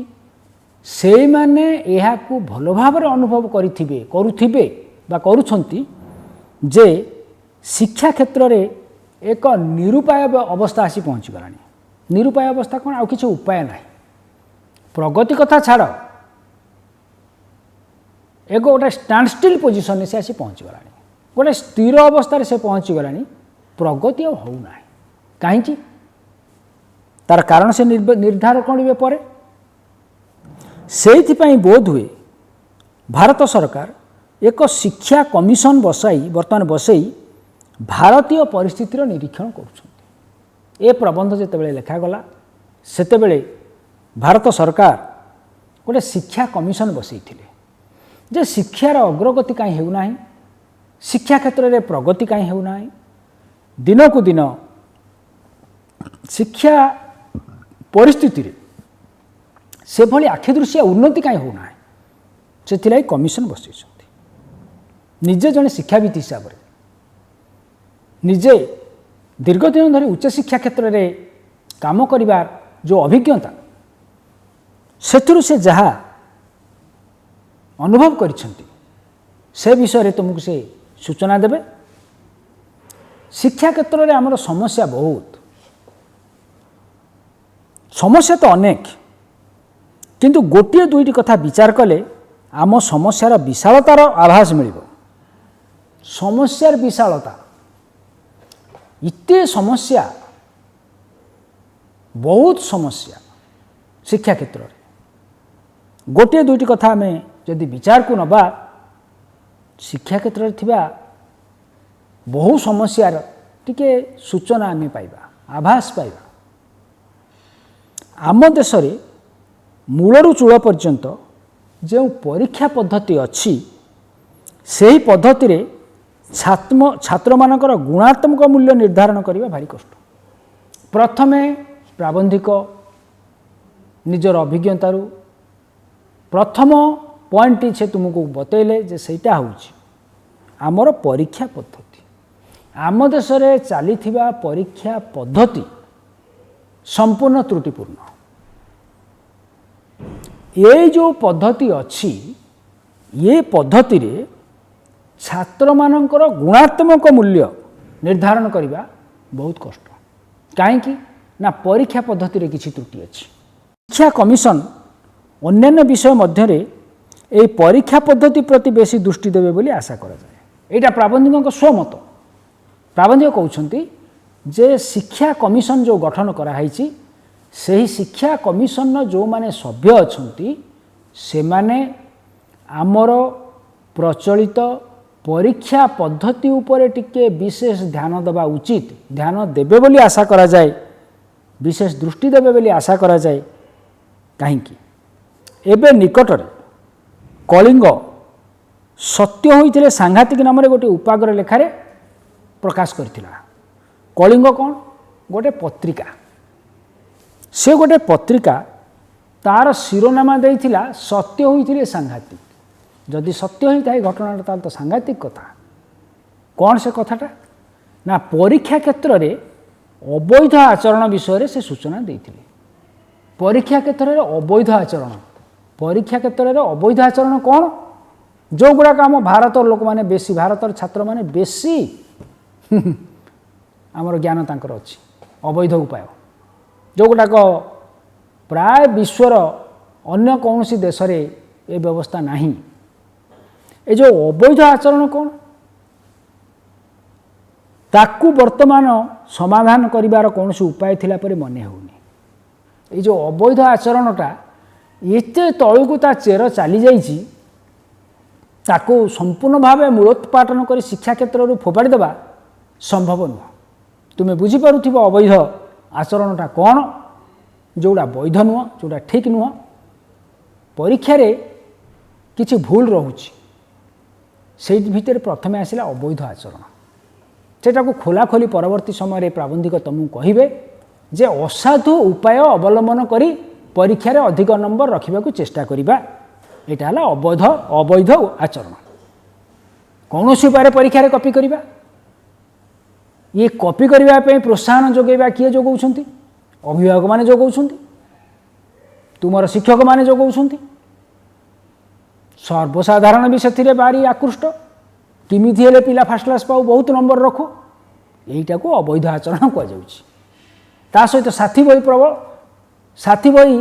ସେଇମାନେ ଏହାକୁ ଭଲ ଭାବରେ ଅନୁଭବ କରୁଥିବେ ବା କରୁଛନ୍ତି ଯେ ଶିକ୍ଷା କ୍ଷେତ୍ରରେ ଏକ ନିରୁପାୟ ଅବସ୍ଥା ଆସି ପହଞ୍ଚିଗଲାଣି। ନିରୁପାୟ ଅବସ୍ଥା କ'ଣ? ଆଉ କିଛି ଉପାୟ ନାହିଁ। ପ୍ରଗତି କଥା ଛାଡ଼, ଗୋଟେ ଷ୍ଟାଣ୍ଡଷ୍ଟିଲ୍ ପୋଜିସନରେ ସେ ଆସି ପହଞ୍ଚିଗଲାଣି, ଗୋଟେ ସ୍ଥିର ଅବସ୍ଥାରେ ସେ ପହଞ୍ଚିଗଲାଣି, ପ୍ରଗତି ଆଉ ହେଉନାହିଁ। କାହିଁକି? ତାର କାରଣ ସେ ନିର୍ଦ୍ଧାର କରିବେ ପରେ। ସେଇଥିପାଇଁ ବୋଧହୁଏ ଭାରତ ସରକାର ଏକ ଶିକ୍ଷା କମିଶନ ବର୍ତ୍ତମାନ ବସାଇ ଭାରତୀୟ ପରିସ୍ଥିତିର ନିରୀକ୍ଷଣ କରୁଛନ୍ତି। ଏ ପ୍ରବନ୍ଧ ଯେତେବେଳେ ଲେଖାଗଲା ସେତେବେଳେ ଭାରତ ସରକାର ଗୋଟେ ଶିକ୍ଷା କମିଶନ ବସାଇଥିଲେ ଯେ ଶିକ୍ଷାର ଅଗ୍ରଗତି କାହିଁ ହେଉନାହିଁ, ଶିକ୍ଷା କ୍ଷେତ୍ରରେ ପ୍ରଗତି କାହିଁ ହେଉନାହିଁ, ଦିନକୁ ଦିନ ଶିକ୍ଷା ପରିସ୍ଥିତିରେ ସେଭଳି ଆଖିଦୃଶିଆ ଉନ୍ନତି କାହିଁ ହେଉନାହିଁ, ସେଥିଲାଗି କମିଶନ ବସାଇଛନ୍ତି। ନିଜେ ଜଣେ ଶିକ୍ଷାବିତ ହିସାବରେ, ନିଜେ ଦୀର୍ଘଦିନ ଧରି ଉଚ୍ଚଶିକ୍ଷା କ୍ଷେତ୍ରରେ କାମ କରିବାର ଯେଉଁ ଅଭିଜ୍ଞତା, ସେଥିରୁ ସେ ଯାହା ଅନୁଭବ କରିଛନ୍ତି ସେ ବିଷୟରେ ତୁମକୁ ସେ ସୂଚନା ଦେବେ। ଶିକ୍ଷା କ୍ଷେତ୍ରରେ ଆମର ସମସ୍ୟା ବହୁତ, ସମସ୍ୟା ତ ଅନେକ, କିନ୍ତୁ ଗୋଟିଏ ଦୁଇଟି କଥା ବିଚାର କଲେ ଆମ ସମସ୍ୟାର ବିଶାଳତାର ଆଭାସ ମିଳିବ। ସମସ୍ୟାର ବିଶାଳତା, ଏତେ ସମସ୍ୟା, ବହୁତ ସମସ୍ୟା ଶିକ୍ଷା କ୍ଷେତ୍ରରେ। ଗୋଟିଏ ଦୁଇଟି କଥା ଆମେ ଯଦି ବିଚାରକୁ ନେବା, ଶିକ୍ଷା କ୍ଷେତ୍ରରେ ଥିବା ବହୁ ସମସ୍ୟାର ଟିକେ ସୂଚନା ଆମେ ପାଇବା, ଆଭାସ ପାଇବା। ଆମ ଦେଶରେ ମୂଳରୁ ଚୂଳ ପର୍ଯ୍ୟନ୍ତ ଯେଉଁ ପରୀକ୍ଷା ପଦ୍ଧତି ଅଛି, ସେହି ପଦ୍ଧତିରେ ଛାତ୍ରମାନଙ୍କର ଗୁଣାତ୍ମକ ମୂଲ୍ୟ ନିର୍ଦ୍ଧାରଣ କରିବା ଭାରି କଷ୍ଟ। ପ୍ରଥମେ ପ୍ରାବନ୍ଧିକ ନିଜର ଅଭିଜ୍ଞତାରୁ ପ୍ରଥମ ପଏଣ୍ଟଟି ସେ ତୁମକୁ ବତେଇଲେ ଯେ ସେଇଟା ହେଉଛି ଆମର ପରୀକ୍ଷା ପଦ୍ଧତି। ଆମ ଦେଶରେ ଚାଲିଥିବା ପରୀକ୍ଷା ପଦ୍ଧତି ସମ୍ପୂର୍ଣ୍ଣ ତ୍ରୁଟିପୂର୍ଣ୍ଣ। এই ଯେଉଁ ପଦ୍ଧତି ଅଛି, ଏ ପଦ୍ଧତିରେ ଛାତ୍ରମାନଙ୍କର ଗୁଣାତ୍ମକ ମୂଲ୍ୟ ନିର୍ଦ୍ଧାରଣ କରିବା ବହୁତ କଷ୍ଟ। କାହିଁକି ନା ପରୀକ୍ଷା ପଦ୍ଧତିରେ କିଛି ତ୍ରୁଟି ଅଛି। ଶିକ୍ଷା କମିଶନ ଅନ୍ୟାନ୍ୟ ବିଷୟ ମଧ୍ୟରେ ଏହି ପରୀକ୍ଷା ପଦ୍ଧତି ପ୍ରତି ବେଶୀ ଦୃଷ୍ଟି ଦେବେ ବୋଲି ଆଶା କରାଯାଏ। ଏଇଟା ପ୍ରାବନ୍ଧିକଙ୍କ ସ୍ୱମତ। ପ୍ରାବନ୍ଧିକ କହୁଛନ୍ତି ଯେ ଶିକ୍ଷା କମିଶନ ଯେଉଁ ଗଠନ କରାଯାଇଛି, ସେହି ଶିକ୍ଷା କମିଶନର ଯେଉଁମାନେ ସଭ୍ୟ ଅଛନ୍ତି ସେମାନେ ଆମର ପ୍ରଚଳିତ ପରୀକ୍ଷା ପଦ୍ଧତି ଉପରେ ଟିକେ ବିଶେଷ ଧ୍ୟାନ ଦେବା ଉଚିତ, ଧ୍ୟାନ ଦେବେ ବୋଲି ଆଶା କରାଯାଏ, ବିଶେଷ ଦୃଷ୍ଟି ଦେବେ ବୋଲି ଆଶା କରାଯାଏ। କାହିଁକି? ଏବେ ନିକଟରେ କଳିଙ୍ଗ ସତ୍ୟ ହୋଇଥିଲେ ସାଂଘାତିକ ନାମରେ ଗୋଟିଏ ଉପାଗର ଲେଖାରେ ପ୍ରକାଶ କରିଥିଲା। କଳିଙ୍ଗ କ'ଣ? ଗୋଟେ ପତ୍ରିକା। ସେ ଗୋଟେ ପତ୍ରିକା, ତାର ଶିରୋନାମା ଦେଇଥିଲା ସତ୍ୟ ହୋଇଥିଲେ ସାଂଘାତିକ। जदि सत्य होता है घटना ताल तो सांघातिक कथा कौन से कथाटा ना परीक्षा क्षेत्र में अवैध आचरण विषय से सूचना देते परीक्षा क्षेत्र में अवैध आचरण परीक्षा क्षेत्र में अवैध आचरण कौन जो गुड़ाक आम भारत लोक मैंने बेसी भारतर छात्र मैंने बेसी आमर ज्ञान तांकर अच्छी अवैध उपाय जो गुड़ाक प्राय विश्वर अन्य कौन सी देश रे ये व्यवस्था नहीं ये जो अवैध आचरण कौन ताकू वर्तमान समाधान करिवार कौन सी उपाय थिला परे मने होनी ये जो अवैध आचरणटा एते तळुकू ता चेर चली जाइछि ताकू संपूर्ण भाव मूलोत्पाटन कर शिक्षा क्षेत्र फोपाड़ी देवा संभव नुह तुम्हें बुझीपार अवैध आचरणटा कौन जोड़ा वैध नुह जोड़ा ठीक नुह परीक्षा रे किछि भूल रोचे से भितर प्रथम आसला अवैध आचरण सेटा को खोलाखोली परवर्ती समय प्राबंधिक तुमको कहे जे असाधु उपाय अवलंबन करी परीक्षा रे अधिक नंबर रखा चेष्टा करिबा एटा हला अवैध आचरण कौन उपाय परीक्षा रे कॉपी करिबा ये कॉपी करबा पे प्रोत्साहन जोगेबा किए जोगौछंती अभिभावक माने जोगौछंती तुमर शिक्षक माने जोगौछंती सर्वसाधारण भी से बारी आकृष्ट किमिथि हेले पिला फर्स्ट क्लास पाऊ बहुत नंबर रखो यहीटा को अवैध आचरण कह जाउछि ता सहित साथी बही प्रबल साथी बही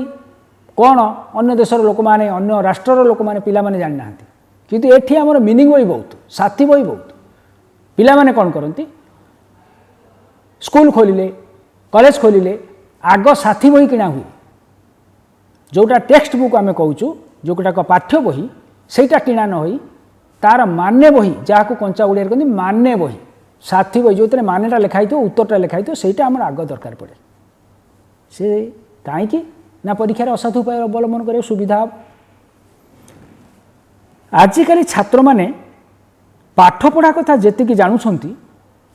कौन अन्य देशर लोक माने अन्य राष्ट्रर लोक माने पिला माने जानि नाहंती किंतु एठी हमर मीनिंग बही बहुत साथी बही बहुत पिला माने कौन करंती स्कूल खोलिले कॉलेज खोलिले आग साथी बही किना हुए जोटा टेक्स्ट बुक आमे कहूचु जोटा पाठ्य बही सेटा किना न होई तार मान्य बही जहाँ को कंचा उड़िया कहते मान्य बही साथी बही जो मानेटा लिखाई थो उत्तरटा लिखाई थो सेटा आम आग दरकार पड़े से कहीं ना परीक्षार असाधु उपाय अवलंबन कर सुविधा हम आजिकल छात्र मैंने पाठपढ़ा कथा जी जानूँ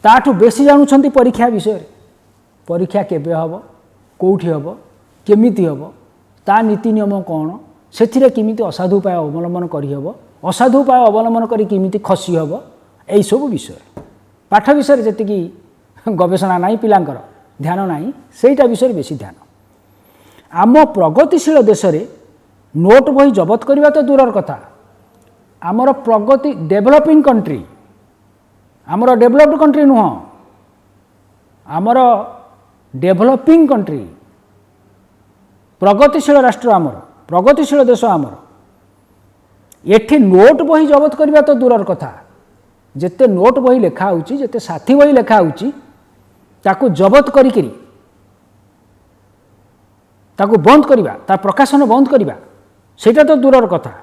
ताठू बेसी जानूँ परीक्षा विषय परीक्षा केबे हम कौटी हम केमिति हम ता नीति नियम कौन से किमिति असाधु उपाय अवलंबन करहब असाधु उपाय अवलंबन करी किमिति खसी हम यही सब विषय पाठ विषय जी गवेषणा नाई पिलांकर ध्यान नाई सेटा विषय बेसी ध्यान आम प्रगतिशील देश रे नोट बही जबत करवा तो दूरर कथा आमर प्रगति डेभलपिंग कंट्री आमर डेभलप्ड कंट्री नुह आमर डेभलपिंग कंट्री प्रगतिशील राष्ट्र आमर प्रगतिशील देश आमर एठी नोट बही जबत करवा तो दूरर कथा जेते नोट बही लेखा होची जेते साथी बही लेखा होची ताकू जबत करी ताकू बंद करवा तार प्रकाशन बंद करवा सेटा तो दूरर कथा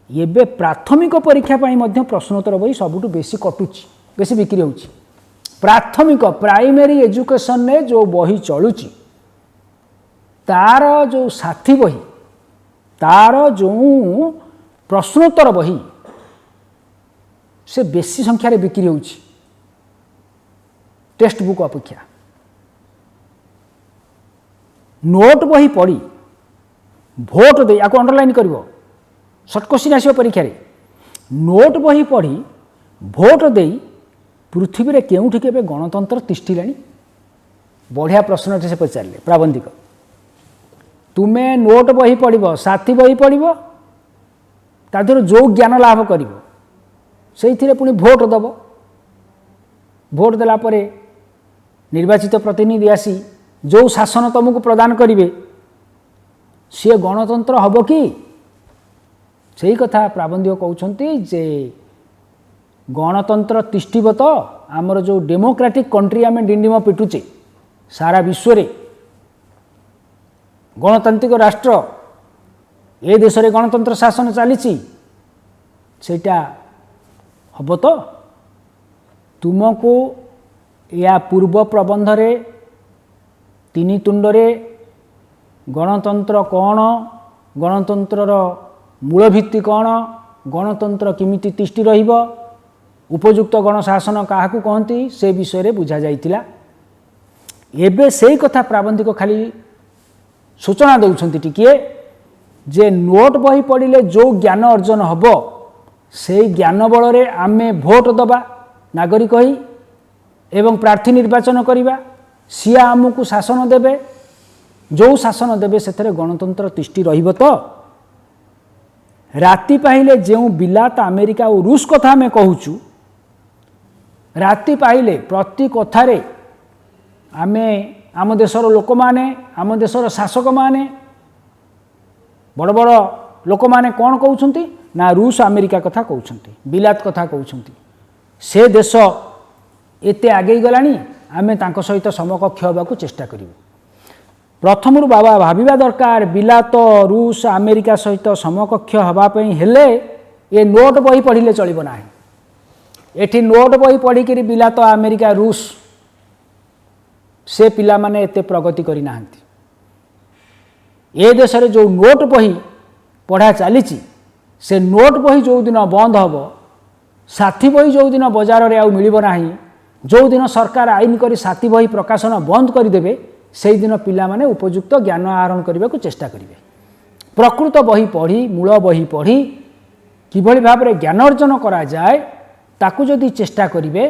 एबे प्राथमिक परीक्षा पाई मध्य प्रश्नोत्तर बही सबुठु बेसी कटुची बेसी बिक्री होची प्राथमिक प्राइमरी एजुकेशन ने जो बही चलुची तार जो साथी बही तार जो प्रश्नोत्तर बही से बेसी संख्यार बिक्री होची टेक्स्ट बुक अपेक्षा नोट बही पढ़ी भोट दे या अंडरलाइन कर सर्ट क्वेश्चन आसो परीक्षा रे नोट बही पढ़ी भोट दे पृथ्वी रे केउठी केबे गणतंत्र तिष्ठिलानी बढ़िया प्रश्न से पचारे प्राबंधिक तुम्हें नोट बही पढ़ साथी बही पढ़ तादर जो ज्ञान लाभ कर से पुणी भोट दब भोट देला परे निर्वाचित प्रतिनिधि आसी जो शासन तुमको प्रदान करेंगे सी गणतंत्र हम कि से कथा प्राबंधिक कहते जे गणतंत्र तिष्ठिब तो आमर जो डेमोक्रेटिक कंट्री आम डिंडिम पिटुचे सारा विश्व रे गणतांत्रिक राष्ट्र ए देश रे गणतंत्र शासन चली सेटा हम तो तुमको या पूर्व प्रबंध रे तीन तुंड रे गणतंत्र कौन गणतंत्र मूलभित्ति कौन गणतंत्र किमिति तिष्ठि रहिबो उपयुक्त गणशासन क्या कहती से विषय रे बुझा जाइतिला एबे से कथा प्राबंधिक खाली सूचना दौरान टिके जे नोट बही पढ़िले जो ज्ञान अर्जन हम से ज्ञान बल आमे भोट दबा नागरिक ही एवं प्रार्थी निर्वाचन करवा सी आमको शासन देवे जो शासन देवे से गणतंत्र तिष्टि रहिबो तो राति पाइले जो बिलात अमेरिका और रूस कथा आम कहूँ राति पाइले प्रति कथारे आमे आम देशर लोक माने आम देशर शासक माने बड़ बड़ लोक माने कौन कहते ना रूस अमेरिका कथा कहते बिलात कथा कहते से देश एते आगे गलानी आमे तांको सहित समकक्ष होबाकू चेष्टा करिवु। प्रथम बाबा भाविबा दरकार बिलात रूस अमेरिका सहित समकक्ष हवा पई हेले ए नोट बही पढ़िले चलिबो नाही। एठी नोट बही पढ़िकरी बिलात अमेरिका रूस से पिला माने एते प्रगति करि नाहंती। ए देश रे जो नोट बही पढ़ा चली से नोट बही जो दिन बंद हम साथी बही जो दिन बजार रे आउ मिलिबो नाही जो दिन सरकार आईन करी साथी बही प्रकाशन बंद करदेवे से दिन पिला माने उपयुक्त ज्ञान आहरण करने को चेष्टा करेंगे। प्रकृत बही पढ़ी मूल बही पढ़ी किभली भाव में ज्ञान अर्जन करा जाए ताकू जदि चेष्टा करेंगे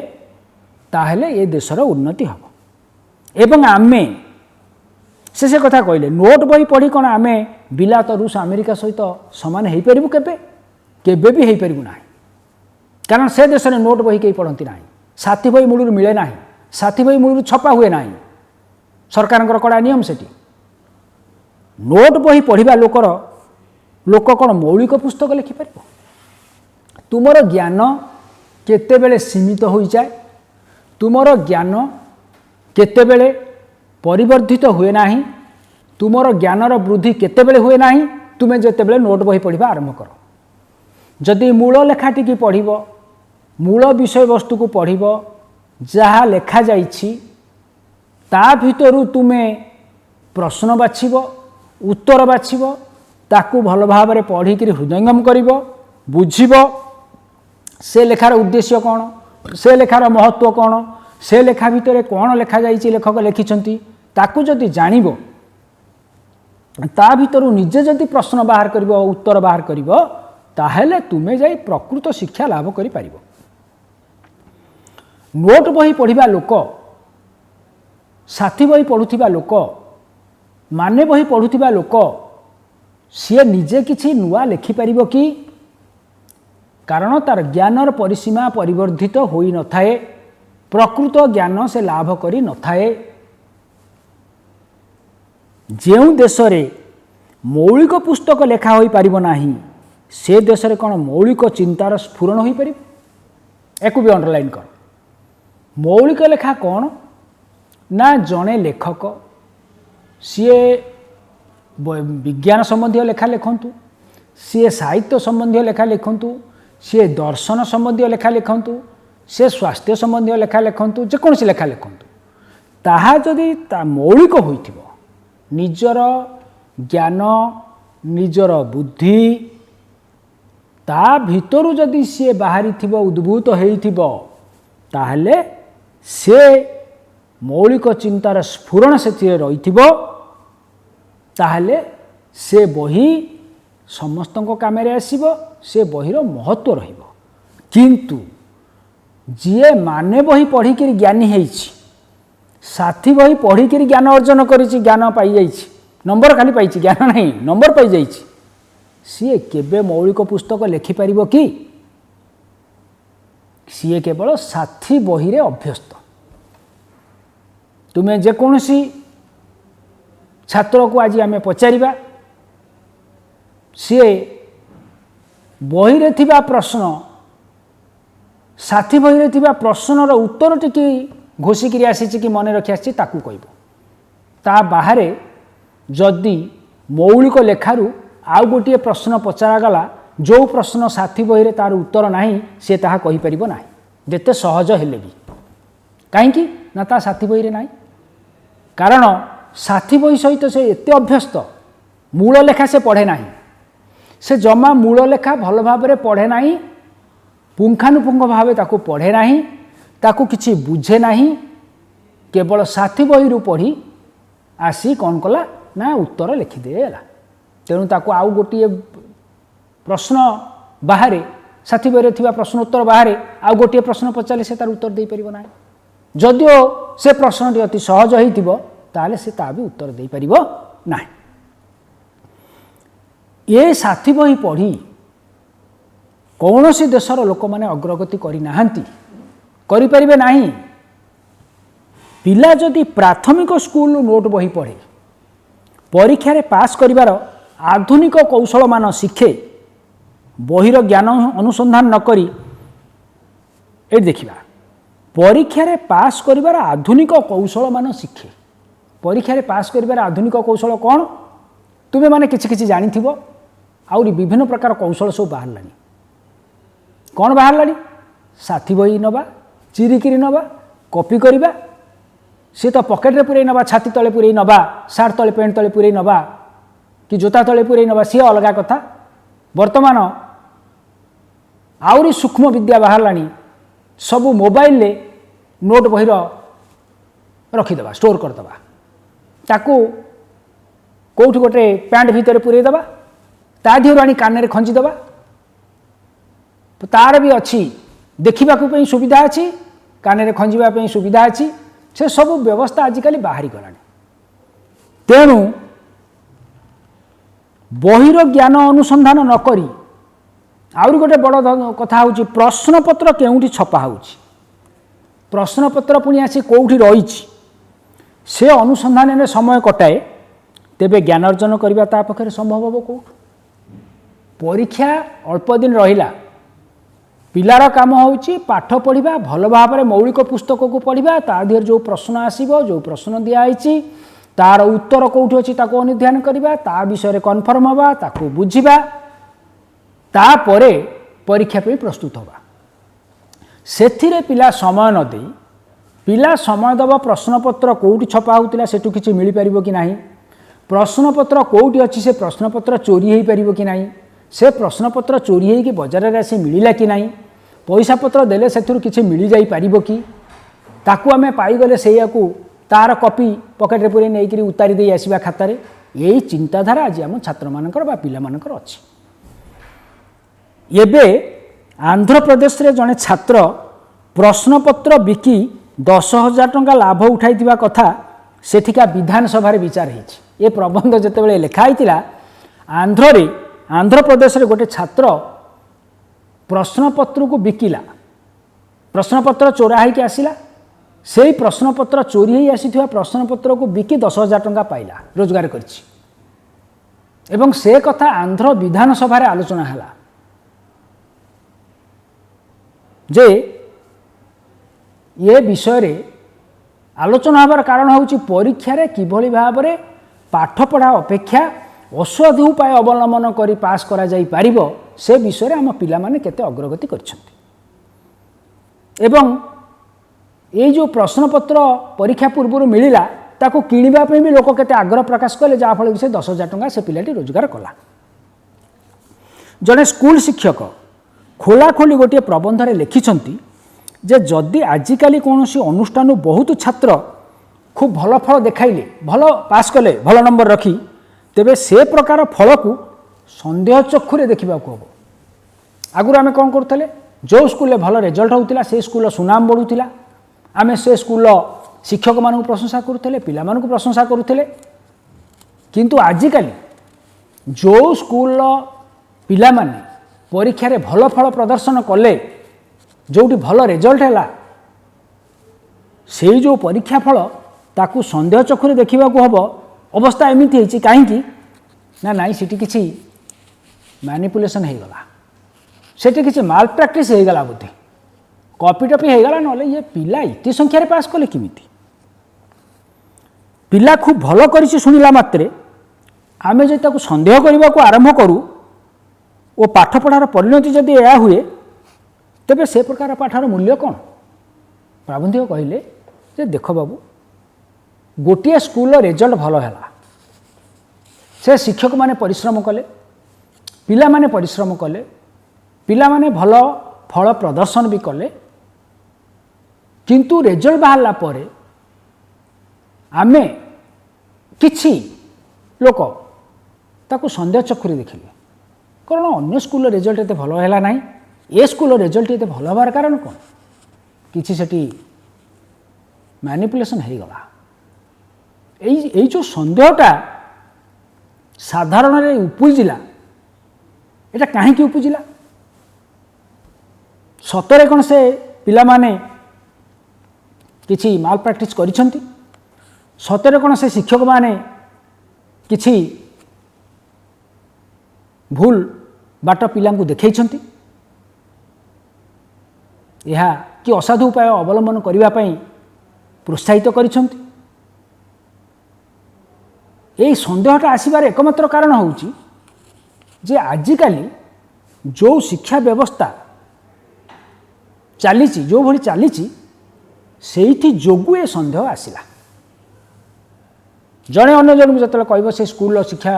ताहले ये देशर उन्नति हम। एवं आमे से कथा कहले नोट बही पढ़ी कौन आमे बिलात रूस अमेरिका सहित समान हो पारू केबे भी हो पारू ना कारण से देश में नोट बही कहीं पढ़ती ना साथी बही मूलर मिले ना साथी बही मूलर छपा हुए ना सरकार कड़ा नियम से नोट बही पढ़ा लोक कौन मौलिक पुस्तक लिखिपर तुमर ज्ञान केतेबेले सीमित हो जाए तुमर ज्ञान केतेबेले परिवर्धित हुए ना तुमर ज्ञानर वृद्धि केतेबेले हुए ना तुमे जेतेबेले नोट बही पढ़ा आरंभ कर जदि मूल लेखाटी की पढ़िब मूल विषय वस्तु को पढ़िब जहाँ लेखा जाइछि ता भितरु तुमे प्रश्न बाछिब उत्तर बाछिब ताकू भल भाव में पढ़िकी हृदयंगम करिब बुझिब से लेखार उद्देश्य कौन से लेखार महत्व कौन से लेखा भितर कौन लेखा जाइछि लेखक लिखिछंती ताकू जदि जानिब ता भितरु निजे जदि प्रश्न बाहर करिब उत्तर बाहर करिब ताहेले तुमे जाई प्रकृत शिक्षा लाभ करि पारिबो। नोट बही पढ़िबा लोक साथी बही पढ़ुथिबा लोक माने बही पढ़ुथिबा लोक सी निजे किछि नुआ लिखि पारिबो कि कारण तार ज्ञानर परिसीमा परिवर्धित होई न थाए प्रकृत ज्ञान से लाभ करि न थाए। जेउ देश रे मौलिक पुस्तक लेखा होई पारिबो नाही से देश रे कौन मौलिक चिंतार स्फुरण होई पारिबो। एको भी अंडरलाइन कर मौलिक लेखा कौन ना जड़े लेखक सी विज्ञान संबंधी लेखा लिखु सी साहित्य संबंधी लेखा लिखु सी दर्शन संबंधी लेखा लिखु सी स्वास्थ्य संबंधी लेखा लिखु जेकोसी लेखा लिखु ताहा जदि ता मौलिक होइथिबो निजर ज्ञान निजर बुद्धि ता भितरु जदि सी बाहरी थिबो उद्भूत होइथिबो ताहले से मौलिक चिंतार स्फुरण से रही ताहले से बही समस्त काम आसीबो से बहीर महत्व रहिबो। किंतु जीए माने बही पढ़िक ज्ञानी होइछि साथी बही पढ़िक ज्ञान अर्जन करिछि ज्ञान पाई जाइछि नंबर खाली पाइछि ज्ञान नहीं नंबर पाई जाइछि सी केबे मौलिक पुस्तक लिखिपार कि सी केवल साथी बही रे अभ्यस्त। तुम्हें जेकोसी छात्र को आज आम पचारिबा सी बही रे थिबा प्रश्न साथी बही रे थिबा प्रश्नर उत्तर टिकी घोषिकी आसी कि मन रखी आसी ताकू कहब ता बाहरे जदि मौलिक लेखारू आउ गोटे प्रश्न पचरागला जो प्रश्न साथी बही रे तार उत्तर नहीं सी ताहा कहि परिबो नाही जेते सहज हेले भी कहीं ना ता साथी बही रे नाही कारण साथी बही सहित से एते अभ्यस्त मूल लेखा से पढ़े नाही से जमा मूल लेखा भल भाव में पढ़े नाही पुंखानुपुंख भाव ताकू पढ़े नाही ताकू किछि बुझे नाही केवल साथी बही रु पढ़ी आसी कौन कला ना उत्तर लिखिदेला तेणु ताकू आउ गोटे प्रश्न बाहर साथी बहिरे थिबा प्रश्न उत्तर बाहर आउ गोटे प्रश्न पचारे से तार उत्तर दे परिबो ना जदिओ से प्रश्नटी अति सहज होइथिबो ताले से ता भी उत्तर दे परिबो ना ये साथी बही पढ़ी कौन सी देशर लोक मैंने अग्रगति करि परिबे नाही पिला जदि प्राथमिक स्कूल नोट बही पढ़े परीक्षा रे पास करिवार आधुनिक कौशल मान शिखे बहिर ज्ञान अनुसंधान न करी ए देखिबा परीक्षा रे पास करिवार आधुनिक कौशल मान शिखे परीक्षा रे पास करिवार आधुनिक कौशल कौन तुमे माने किछि किछि जानि थिबो आउरी विभिन्न प्रकार कौशल सब बाहर लानी कौन बाहर लानी साथी बही नबा चिरिकिरी नबा कॉपी करिबा सी तो पकेट रे पुरे नबा छाती तले पुरे नबा सार्ट तले पेंट तले पुरे नबा कि जोता तले पुरे नबा सी अलगा कथा वर्तमान आउरी सूक्ष्म विद्या बाहर लानी सबु मोबाइल ले नोट बहिर रखिदेबा स्टोर करदेबा ताकू कौटी गोटे पैंट भितर पुरे देबा ता दिहरु आनी कान रे खंजी देबा तार भी अच्छी देखा सुविधा अच्छी कान रे खंजिबा पई सुविधा अच्छी से सब व्यवस्था आजिकल बाहरी गलानी तेणु बहिर ज्ञान अनुसंधान नकरी आउरी गोटे बड़ कथा हूँ प्रश्नपत्र केउठी छपा होउछि प्रश्नपत्र पुणी आसी कौटी रही से अनुसंधान में समय कटाए तेबे ज्ञान अर्जन करबा ता पखरे संभव हम कौट परीक्षा अल्प दिन रहिला पिलार काम होउछि पाठ पढ़िबा भल भाव में मौलिक पुस्तक को पढ़िबा ता देहर जो प्रश्न आसीबो जो प्रश्न दिया आइछि तार उत्तर कौटी अछि ताको अनुध्यान करबा ता विषय कन्फर्म हवा ताको बुझिबा तापरे परीक्षा पे प्रस्तुत हवा सेथिरे पिला समय न देई पिला समय दबा प्रश्नपत्र कौटी छपा होउतिला सेटु किछि मिली परिबो कि नाही प्रश्नपत्र कौटी अछि से प्रश्नपत्र चोरी हेई परिबो कि नाही से प्रश्नपत्र चोरी हेई कि बाजार रे आसी मिलिला कि नाही पैसा पत्र देले सेथुरु किछि मिली जाई परिबो कि ताकू आमे पाई गले सेयाकू तार कॉपी पॉकेट रे पुरे नेइकरी उतारी देई आसीबा खाता रे एई चिंताधारा आज हम छात्र मानकर बा पिला मानकर अछि एबे आंध्र प्रदेश रे जने छात्र प्रश्नपत्र बिकी 10,000 टंका लाभ उठाई कथा सेठिका विधानसभा रे विचार होइछि ए प्रबंध जेतेबेले लेखा आइतिला आंध्र प्रदेश रे गोटे छात्र प्रश्नपत्र को बिकिला प्रश्नपत्र चोरा होइके आसिला सेही प्रश्नपत्र चोरी होई आसीथिबा प्रश्नपत्र को बिकी 10,000 टंका पाइला रोजगार करछि एवं से कथा आंध्र विधानसभा रे आलोचना हला जे ये विषय रे आलोचना हबार कारण होउछि परीक्षा रे किभली भाव रे पाठ पढ़ा अपेक्षा औषधि उपाय अवलंबन करी पास करा जाई पारिबो से विषय रे हम पिला माने केते अग्रगति करछन्ति एवं ये जो प्रश्नपत्र परीक्षा पूर्व मिलिला ताको किनिबा पे भी लोक केते आग्रह प्रकाश कले जा फल से 10,000 टंका से पिलाटी रोजगार कला जने स्कूल शिक्षक खोला खोली गोटे प्रबंध रे लिखिछन्ति जे जदि आजिकाली कौन सी अनुष्ठान बहुत छात्र खूब भल फल देखाइले भल पास कले भल नंबर रखी तेबे से प्रकार फल को संदेह चक्षुरे देखा हम आगुरी आम कौन करुले जो स्कूल भल रिजल्ट होता से स्कूल सुनाम बढ़ुला आम से स्कूल शिक्षक मान प्रशंसा करुले पिला मानू प्रशंसा करुले किंतु आजिकाली जो स्कूल पिला माने परीक्षा रे भल फल प्रदर्शन कले जोटी भल रिजल्ट है से जो परीक्षा फल ताकू संदेह चक्षुरे देखा हम अवस्था एमती होती कहीं ना नाई सीटी किसी मैनिपुलेशन हो गला सेठी किसी माल प्रैक्टिस हो गला बुद्धि कॉपी टपी हो गला ना ये पिला इतनी संख्यार पास कले किमिति पिला खूब भल कर शुणिला मात्रे आम जो सन्देह करने को आरंभ करूँ और पाठ पढ़ार परिणति जदि यह हुए तेबे से प्रकार पाठर मूल्य कौन प्राबंधिक कहले जे देख बाबू गोटे स्कूल रिजल्ट भल है से शिक्षक माने परिश्रम कले पिला माने परिश्रम कले पिला माने भल फल प्रदर्शन भी कले किंतु रिजल्ट बाहरला परे आमे किछि लोक ताकू संदेह चक्षुरे देखिले कारण अन्य स्कूल रिजल्ट एते भल हैला नाही ए स्कूल रिजल्ट ये भल हबार कारण कौन किसी सेठी मैनिपुलेशन हो गला এই जो सन्देहटा साधारण उपजिला এটা কাহিকি उपजिला सतरे कौन से पिला माने किछि माल प्रैक्टिस करिसंती सतरे कौन से शिक्षक माने किछि भूल बाट पिला देखैछंती यह कि असाधु उपाय अवलंबन करने प्रोत्साहित करिसंती यही सन्देहटा आसबार एकमात्र कारण होउची जे आजिकाली जो शिक्षा व्यवस्था चली जो भली चली से जोगु ये सन्देह आसला जड़े अन्य जन को जो कह से स्कूल शिक्षा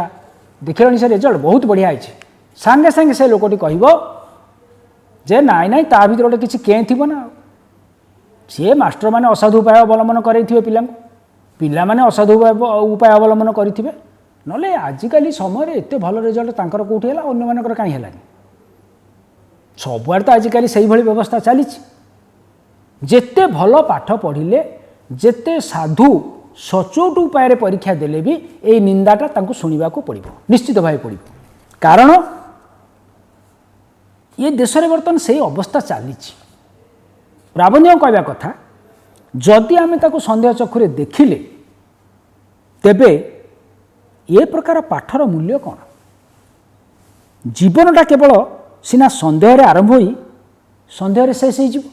देखिए से रिजल्ट बहुत बढ़िया है सांगे सांगे से लोकटी कह जे नाई नाई ता भर गोटे किसी केँ थी ना सी मास्टर मैंने असाधु उपाय अवलंबन करेंगे पिला माने असाधु उपाय अवलंबन करेंगे ना आजिकल समय एत भल रिजल्ट तांकर कौटी है अन्य मानकर कहीं है सबुआड़ तो आजिकल से व्यवस्था चली जेते भल पाठ पढ़िले जेते साधु सचोट उपाय परीक्षा देले भी ये निंदाटा तांको सुनिबा को पड़िबो निश्चित भाव पड़िबो कारण ये देश में बर्तमान से अवस्था चली प्राबंधिक कहवा कथा जदि आमे ताको संदेह चक्षुरे देखिले तेबे ये प्रकार पाठर मूल्य कौन जीवनटा केवल सीना संदेह आरंभ हो संदेह शेष हो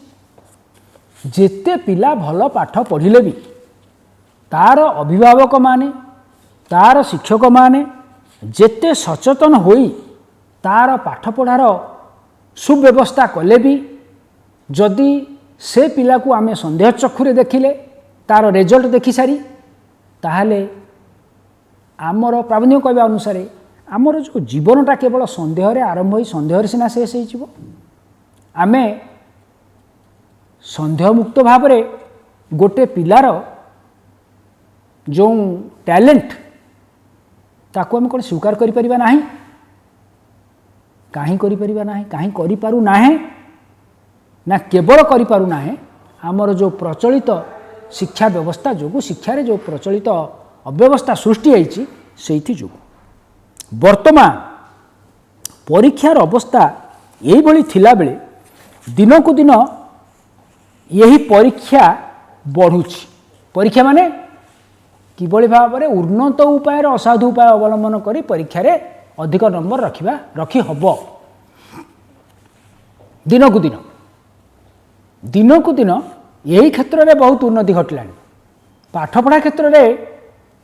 जेते पिला भल पाठ पढ़िले भी तार अभिभावक माने तार शिक्षक माने जेते सचेतन होई तार पाठ पढ़ार सुव्यवस्था कले भी जदि से पिला को आमे संदेह चक्षुरे देखिले तार रिजल्ट देखि सारी ताहले आमर प्राबंधिक कहवा अनुसार आमर जो जीवनटा केवल संदेह आरंभ हो संदेह सीना शेष हो आमे संदेह मुक्त भाव में गोटे पिलार जो टैलेंट ताको आम कौन स्वीकार करिपरिबा नाही कहीं करिपरिबा नाही कहीं करिपारु नाहे ना केवल करिपारु नाहे आमर जो प्रचलित शिक्षा व्यवस्था जो शिक्षार जो प्रचलित अव्यवस्था सृष्टि होती से जो वर्तमान परीक्षार अवस्था यही थिला बेले दिन को दिन यही परीक्षा बढ़ुची परीक्षा माने किभली भाव में उन्नत उपाय असाधु उपाय अवलंबन करी परीक्षा रे अधिक नंबर रखी हब दिन को दिन यही क्षेत्र में बहुत उन्नति घटला पाठपढ़ा क्षेत्र में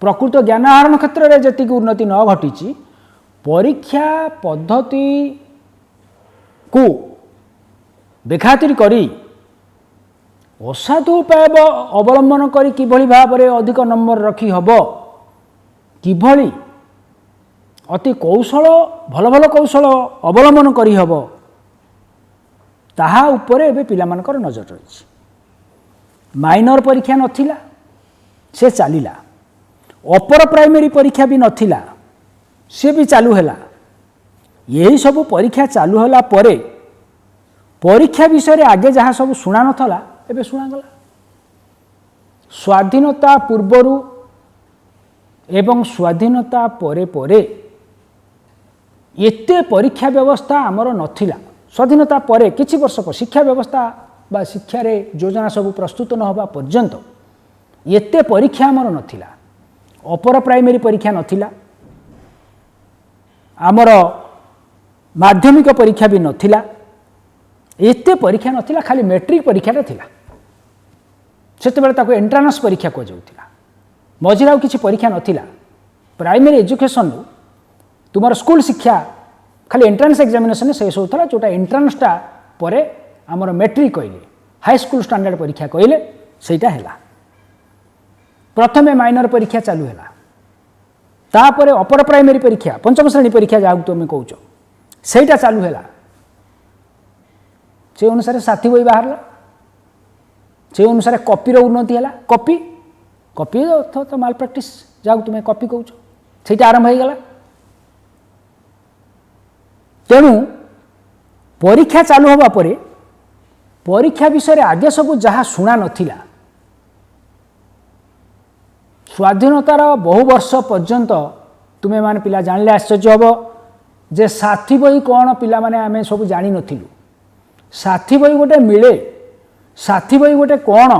प्रकृत ज्ञान आहरण क्षेत्र में जी उन्नति न घटी परीक्षा पद्धति को बेखातिर करी असाधु उपाय अवलंबन करी किभली भाव में अधिक नंबर रखी हब किभली अति कौशल भल भल कौशल अवलंबन करी हब ताहा उपरे एबे पिलामानकर नजर रही माइनर परीक्षा नथिला से चलिला अपर प्राइमरी परीक्षा भी नथिला से भी चालू हैला यही सब परीक्षा चालू होला परे परीक्षा विषय आगे जहाँ सब शुणा नथला एबे शुणागला स्वाधीनता पूर्वरु एवं स्वाधीनता परे परे एते परीक्षा व्यवस्था आमर नथिला स्वाधीनता परे किछि वर्ष पर शिक्षा व्यवस्था बा शिक्षा रे योजना सब प्रस्तुत न होबा पर्यंत एते परीक्षा आमर नथिला अपर प्राइमरी परीक्षा नथिला आमर माध्यमिक परीक्षा भी नथिला एते परीक्षा नथिला खाली मैट्रिक परीक्षाटा थिला सेते बेले ताको एंट्रांस परीक्षा को जाउथिला मझिरा किछि परीक्षा नथिला प्राइमरी एजुकेशन तुमर स्कूल शिक्षा खाली एंट्रांस एग्जामिनेशन शेष होता जोटा एंट्रांसटा परे आमर मैट्रिक कहले हाई स्कूल स्टैंडर्ड परीक्षा कहले सेटा हैला प्रथमे माइनर परीक्षा चालू हैला तापरे अपर प्राइमरी परीक्षा पंचम श्रेणी परीक्षा जाऊ तुम कहूच सेटा चालू हैला से अनुसार साथी बही बाहरला से अनुसार कॉपी रो उन्नति हैला कॉपी कॉपी तो माल प्रैक्टिस जाऊ तुम कॉपी कहूच सेटा आरंभ हो गला तेणु परीक्षा चालू होगा परे परीक्षा विषय आगे सब जहाँ शुणा नथिला स्वाधीनतार बहु वर्ष पर्यंत तुम्हें माने पिला जानले आश्चर्य हम जे साथी बही कौन पिला माने आमे सब जानी नथिलु साथी बही गोटे मिले साथी बही गोटे कौन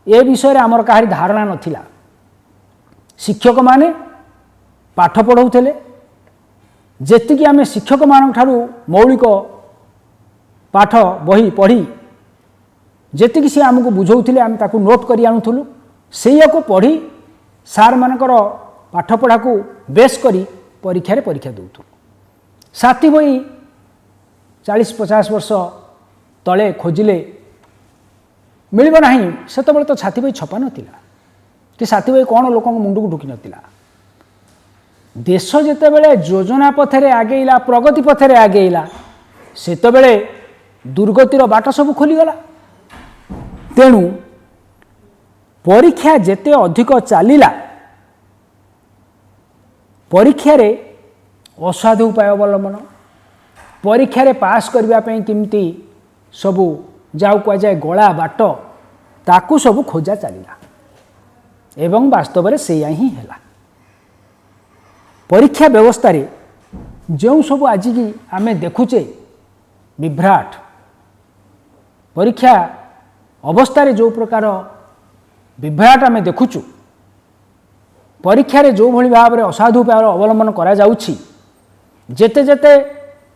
ए विषय आमर कहारी धारणा नथिला शिक्षक माने पाठ पढ़ाऊले जेतिकी आमे शिक्षक मान ठारू मौलिक पाठ बही पढ़ी जेतिकी सी आमको बुझाऊले आम ताकू नोट करी आणुथुलु सेया को पढ़ी सार मानकर पाठ पढ़ा को बेस करी परीक्षा परीक्षा दौथु साथी बही 40-50 वर्ष तले खोजिले मिलबो नाही सेतबेले तो साथी बही छपा नथिला कि साथी बही कौन लोक मुंड को ढुकी नथिला देश जेतेबेले योजना पथरे आगेला प्रगति पथरे आगेला सेतेबेले दुर्गतिर बाट सब खोलीगला तेणु परीक्षा जेते अधिक चलिला परीक्षा रे असाधु उपाय अवलंबन परीक्षा रे पास करने केमती सबू जाऊ कह जाए गला बाट ताकू सबू खोजा चलिला एवं वास्तव में सेया ही है परीक्षा व्यवस्था रे जो सब आज की आमे देखुचे विभ्राट परीक्षा अवस्था रे जो प्रकार विभ्राट आमे देखुचु परीक्षा रे जो भली भाव में असाधु उपाय अवलंबन करा जाउछि जेते जेते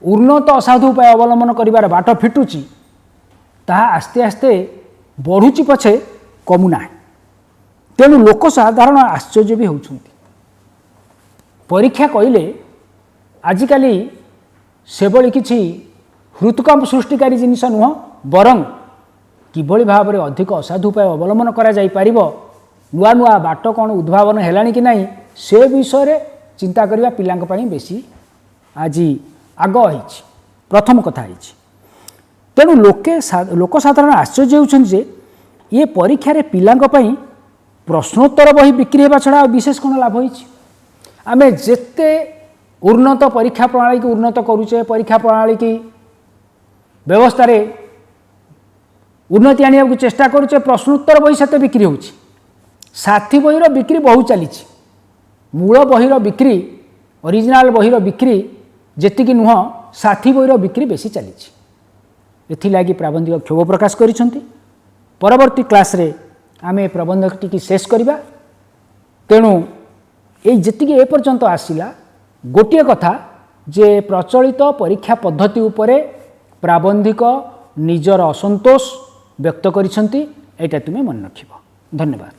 उन्नत असाधु उपाय अवलंबन करिवार बाट फिटुची ताहा आस्ते आस्ते बढ़ुची पछे कमुना तेणु लोक साधारण आश्चर्य भी होउछंती परीक्षा कहले आजिकाली सेभली किछि हृतकंप सृष्टिकारी जिनिस नुह बरं किभली भाव में अधिक असाधु उपाय अवलंबन करा जाई पारिबो नुआ नुआ बाट कौन उद्भावन है कि नहीं से विषय रे चिंता करबा पिलांक पई बेसी आज आग होइछि प्रथम कथा होइछि तेणु लोक साधारण आश्चर्य होउछन जे ये परीक्षा रे पिलांक पई प्रश्नोत्तर बही बिक्री हेबा छड़ा विशेष कौन लाभ होइछि आमे जेते उन्नत परीक्षा प्रणाली की उन्नत करूचे परीक्षा प्रणाली की व्यवस्था रे उन्नति आनिया को चेष्टा करूचे प्रश्नोत्तर बही सते बिक्री होउछि साथी बहीर बिक्री बहुत चली मूल बहीर बिक्री ओरिजिनाल बहीर बिक्री जेतिकी नुह साथी बहीर बिक्री बेसी चली एथिलागी प्राबंधिक क्षोभ प्रकाश करिसंती परवर्ती क्लास रे आमे प्रबंधकटी की शेष करिबा तेणु ये जेतिकी ए पर्यंत आसिला गोटिए कथा जे प्रचलित परीक्षा पद्धति उपरे प्राबंधिक निजर असंतोष व्यक्त करिसंती एटा तुमे मन रखिबो धन्यवाद।